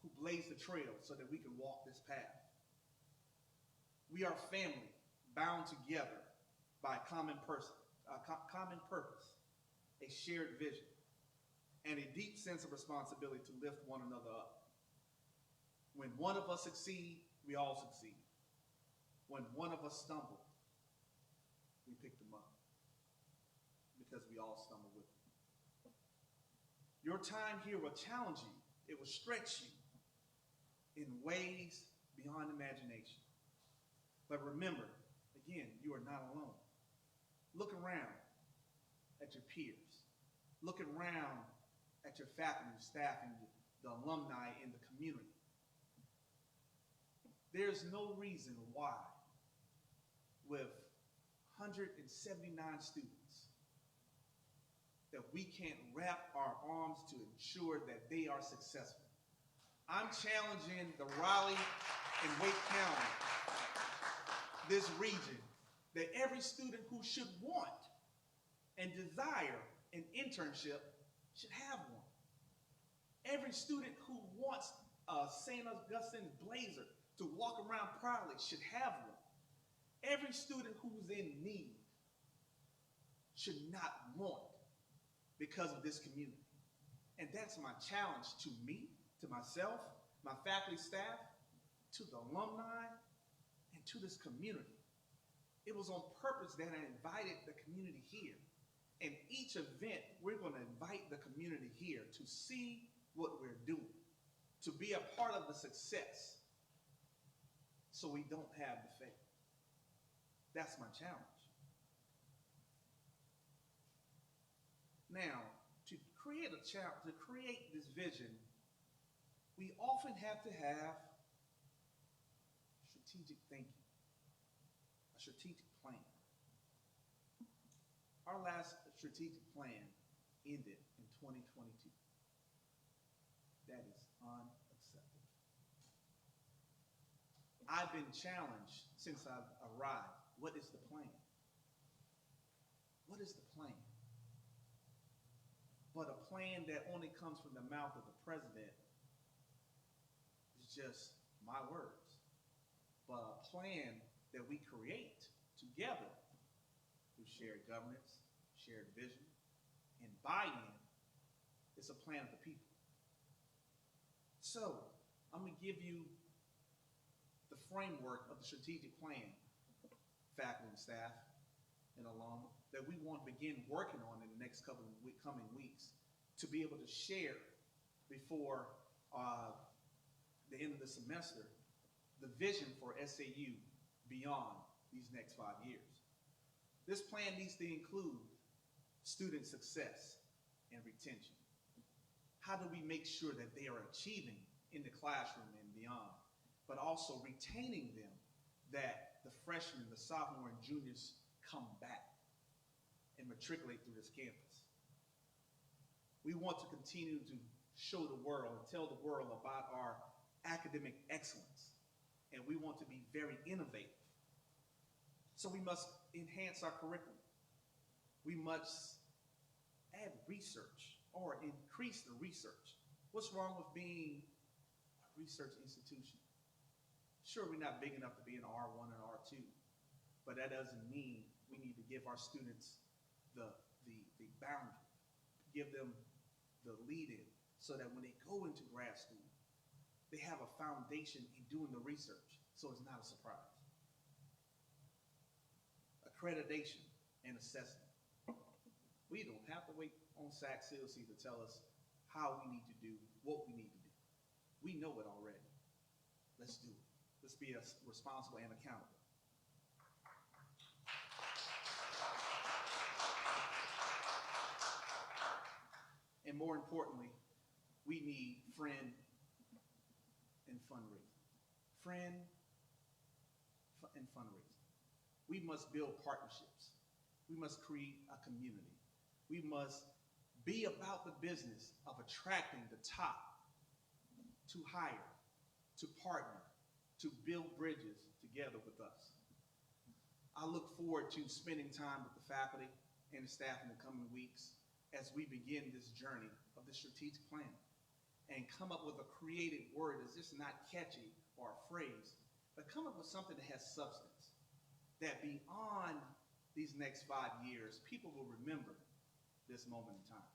who blazed the trail so that we can walk this path. We are family bound together by a common purpose, a shared vision, and a deep sense of responsibility to lift one another up. When one of us succeeds, we all succeed. When one of us stumbles, we pick them up because we all stumble with them. Your time here will challenge you. It will stretch you in ways beyond imagination. But remember, again, you are not alone. Look around at your peers. Look around at your faculty, staff, and the alumni in the community. There's no reason why, with 179 students, that we can't wrap our arms to ensure that they are successful. I'm challenging the Raleigh and Wake County, this region, that every student who should want and desire an internship should have one. Every student who wants a St. Augustine's blazer to walk around proudly should have one. Every student who's in need should not want because of this community. And that's my challenge to me, to myself, my faculty, staff, to the alumni, and to this community. It was on purpose that I invited the community here. And each event, we're going to invite the community here to see what we're doing, to be a part of the success, so we don't have the faith. That's my challenge. Now, to create this vision, we often have to have strategic thinking, a strategic plan. Our last strategic plan ended in 2022. That is unacceptable. I've been challenged since I've arrived. What is the plan? What is the plan? But a plan that only comes from the mouth of the president is just my words. But a plan that we create together through shared governance, shared vision, and buy-in is a plan of the people. So, I'm going to give you the framework of the strategic plan, faculty and staff and alum, that we want to begin working on in the next coming weeks to be able to share before the end of the semester, the vision for SAU beyond these next 5 years. This plan needs to include student success and retention. How do we make sure that they are achieving in the classroom and beyond, but also retaining them, that the freshmen, the sophomore, and juniors come back and matriculate through this campus? We want to continue to show the world and tell the world about our academic excellence, and we want to be very innovative. So we must enhance our curriculum. We must add research or increase the research. What's wrong with being a research institution? Sure, we're not big enough to be an R1 and R2, but that doesn't mean we need to give our students the boundary, give them the lead-in, so that when they go into grad school, they have a foundation in doing the research, so it's not a surprise. Accreditation and assessment. We don't have to wait on SAU to tell us how we need to do what we need to do. We know it already. Let's do it. Let's be responsible and accountable. And more importantly, we need friend and fundraising. Friend and fundraising. We must build partnerships. We must create a community. We must be about the business of attracting the top to hire, to partner, to build bridges together with us. I look forward to spending time with the faculty and the staff in the coming weeks as we begin this journey of the strategic plan and come up with a creative word that's just not catchy or a phrase, but come up with something that has substance, that beyond these next 5 years, people will remember this moment in time.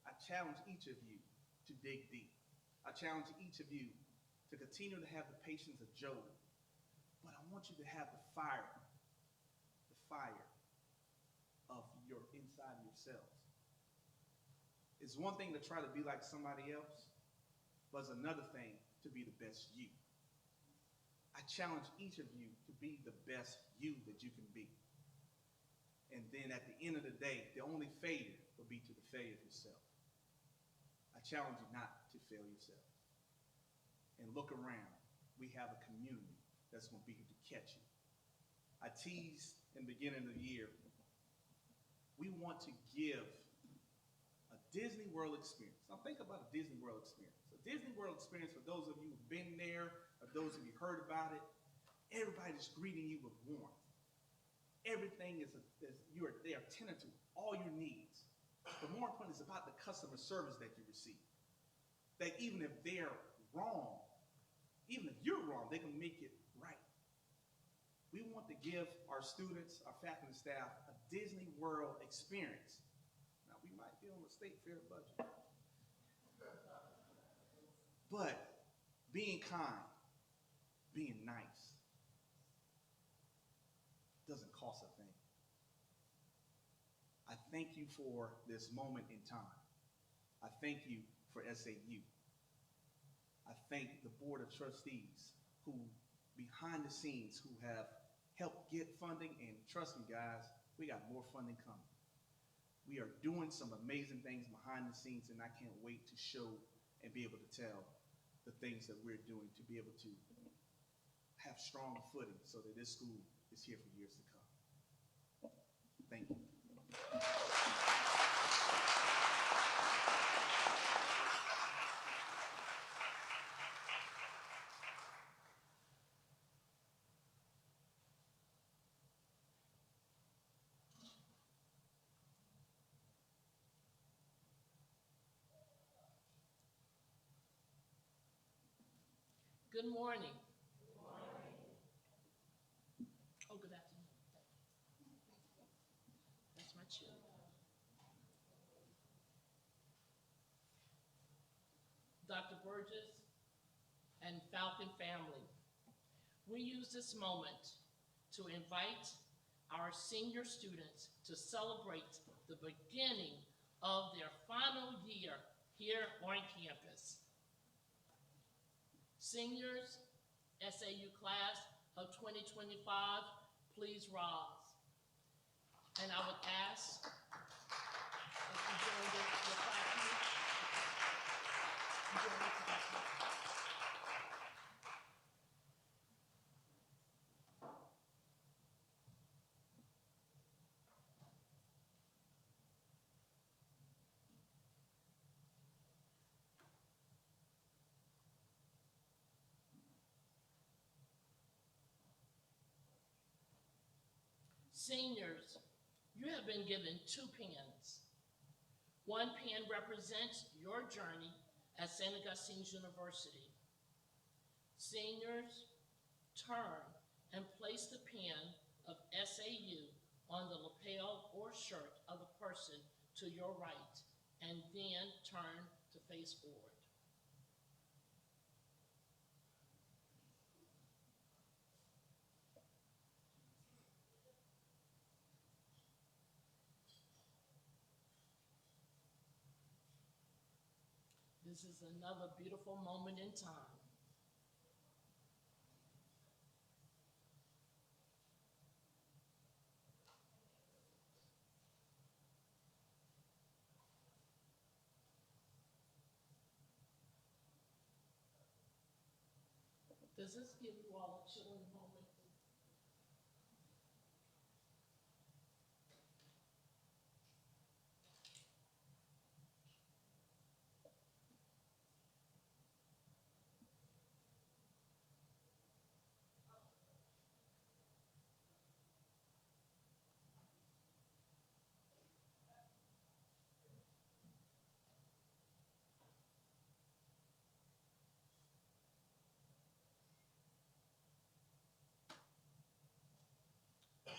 I challenge each of you to dig deep. I challenge each of you to continue to have the patience of Job, but I want you to have the fire of your inside of yourselves. It's one thing to try to be like somebody else, but it's another thing to be the best you. I challenge each of you to be the best you that you can be. And then at the end of the day, the only failure will be to the failure of yourself. I challenge you not to fail yourself. And look around. We have a community that's going to be here to catch you. I teased in the beginning of the year, we want to give a Disney World experience. Now think about a Disney World experience. A Disney World experience, for those of you who've been there, or those of you who heard about it, everybody's greeting you with warmth. Everything they are attentive to all your needs. But more importantly, it's about the customer service that you receive. That even if they're wrong, even if you're wrong, they can make it right. We want to give our students, our faculty and staff, a Disney World experience. Now, we might be on a state fair budget. But being kind, being nice, doesn't cost a thing. I thank you for this moment in time. I thank you for SAU. I thank the Board of Trustees who, behind the scenes, who have helped get funding, and trust me guys, we got more funding coming. We are doing some amazing things behind the scenes, and I can't wait to show and be able to tell the things that we're doing to be able to have strong footing so that this school is here for years to come. Thank you. Good morning. Good morning. Oh, good afternoon. That's my children. Dr. Burgess and Falcon family, we use this moment to invite our senior students to celebrate the beginning of their final year here on campus. Seniors, SAU class of 2025, please rise. And I would ask if you join the faculty. Join the faculty. Seniors, you have been given 2 pens. One pen represents your journey at St. Augustine's University. Seniors, turn and place the pen of SAU on the lapel or shirt of the person to your right, and then turn to face forward. This is another beautiful moment in time. Does this give you all a chilling moment?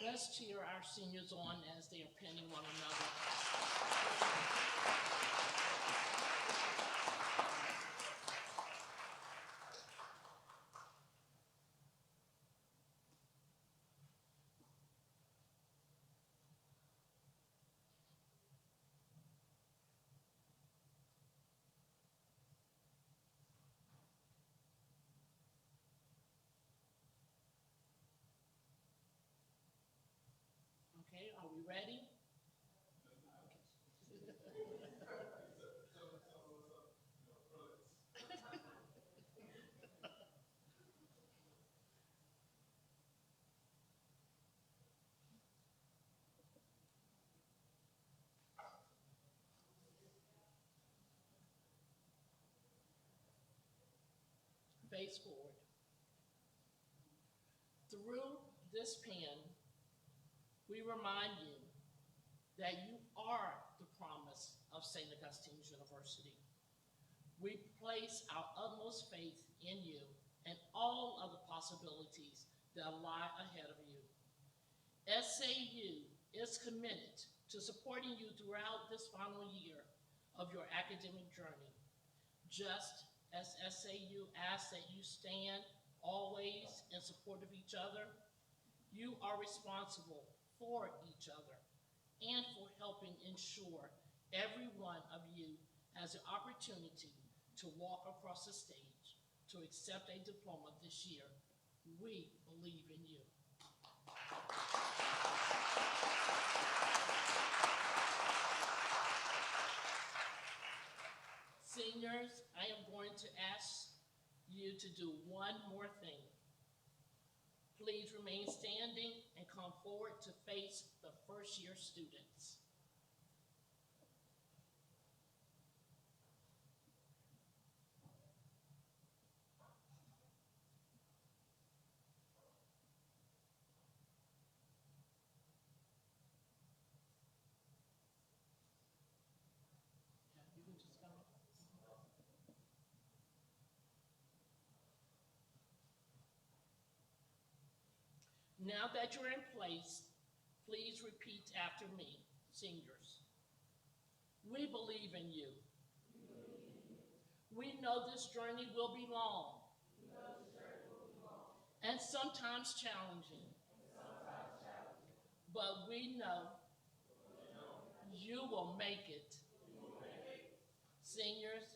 Let's cheer our seniors on as they are pinning one another. Okay, are we ready? Face forward. Through this pen, we remind you that you are the promise of St. Augustine's University. We place our utmost faith in you and all of the possibilities that lie ahead of you. SAU is committed to supporting you throughout this final year of your academic journey. Just as SAU asks that you stand always in support of each other, you are responsible for each other and for helping ensure every one of you has the opportunity to walk across the stage to accept a diploma this year. We believe in you. Seniors, I am going to ask you to do one more thing. Please remain standing and come forward to face the first-year students. You can just come. Now that you're in place, please repeat after me, seniors. We believe in you. We know this journey will be long and sometimes challenging. But we know you will make it. Seniors,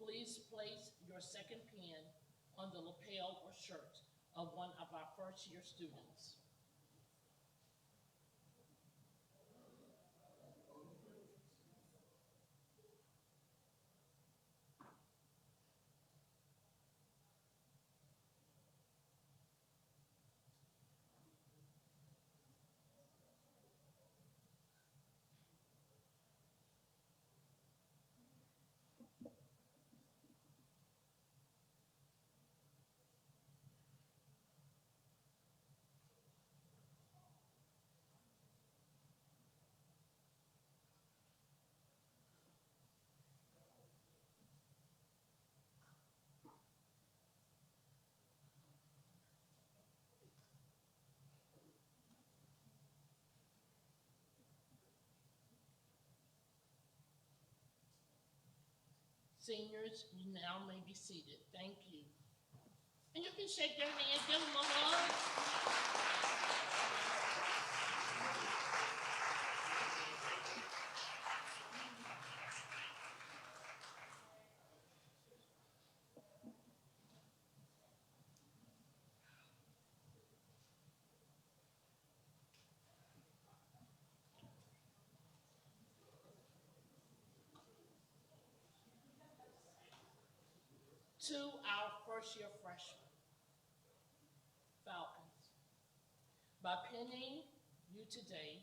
please place your second pen on the lapel or shirt of one of our first-year students. Seniors, you now may be seated. Thank you. And you can shake their hand, give them a hug. To our first-year freshmen, Falcons. By penning you today,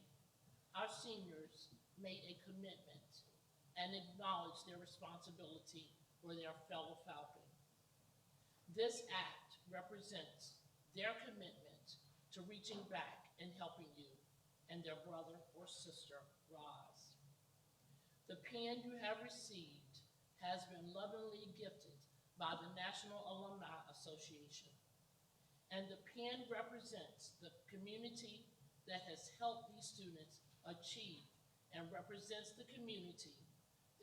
our seniors made a commitment and acknowledged their responsibility for their fellow Falcon. This act represents their commitment to reaching back and helping you and their brother or sister rise. The pen you have received has been lovingly gifted by the National Alumni Association, and the pen represents the community that has helped these students achieve and represents the community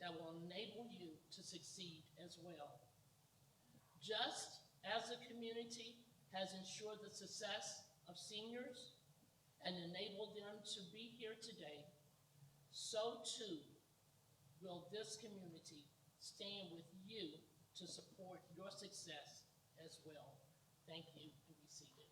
that will enable you to succeed as well. Just as the community has ensured the success of seniors and enabled them to be here today, so too will this community stand with you to support your success as well. Thank you, and be seated.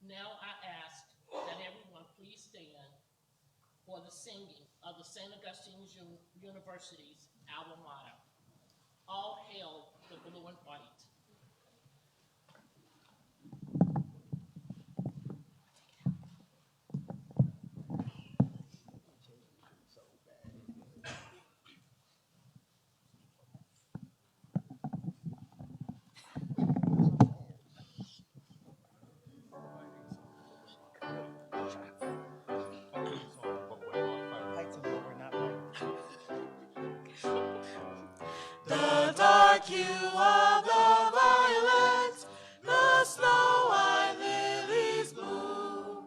Now I ask that everyone please stand for the singing of the St. Augustine University's alma mater. All hail the blue and white. The dark hue of the violet, the snow white lilies bloom,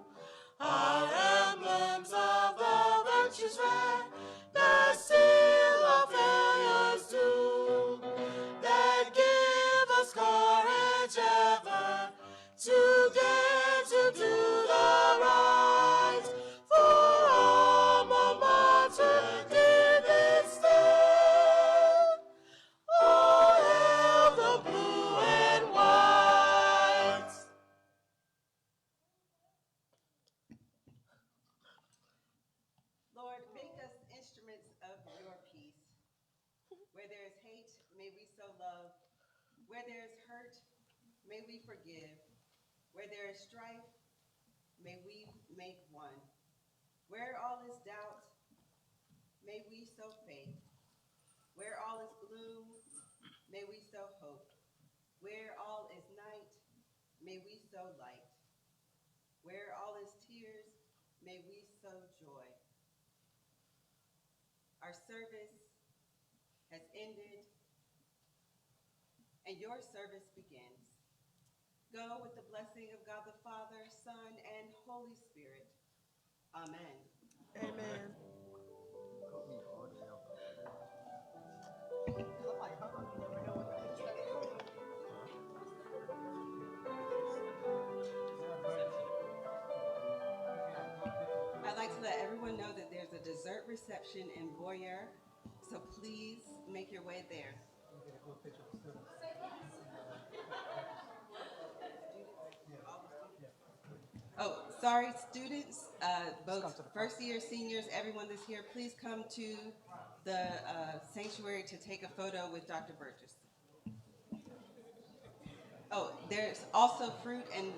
are emblems of the virtues rare that seal a failure's doom, that give us courage ever to dare to do the right. For alma mater did it stand. All hail the blue and white. Lord, make us instruments of your peace. Where there is hate, may we sow love. Where there is hurt, may we forgive. Where there is strife, may we make one. Where all is doubt, may we sow faith. Where all is gloom, may we sow hope. Where all is night, may we sow light. Where all is tears, may we sow joy. Our service has ended, and your service begins. Go with the blessing of God the Father, Son, and Holy Spirit. Amen. Amen. I'd like to let everyone know that there's a dessert reception in Boyer, so please make your way there. Oh, sorry, students, both first year, seniors, everyone that's here, please come to the sanctuary to take a photo with Dr. Burgess. Oh, there's also fruit and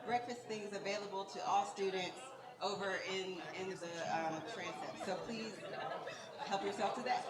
breakfast things available to all students over in the transept. So please help yourself to that.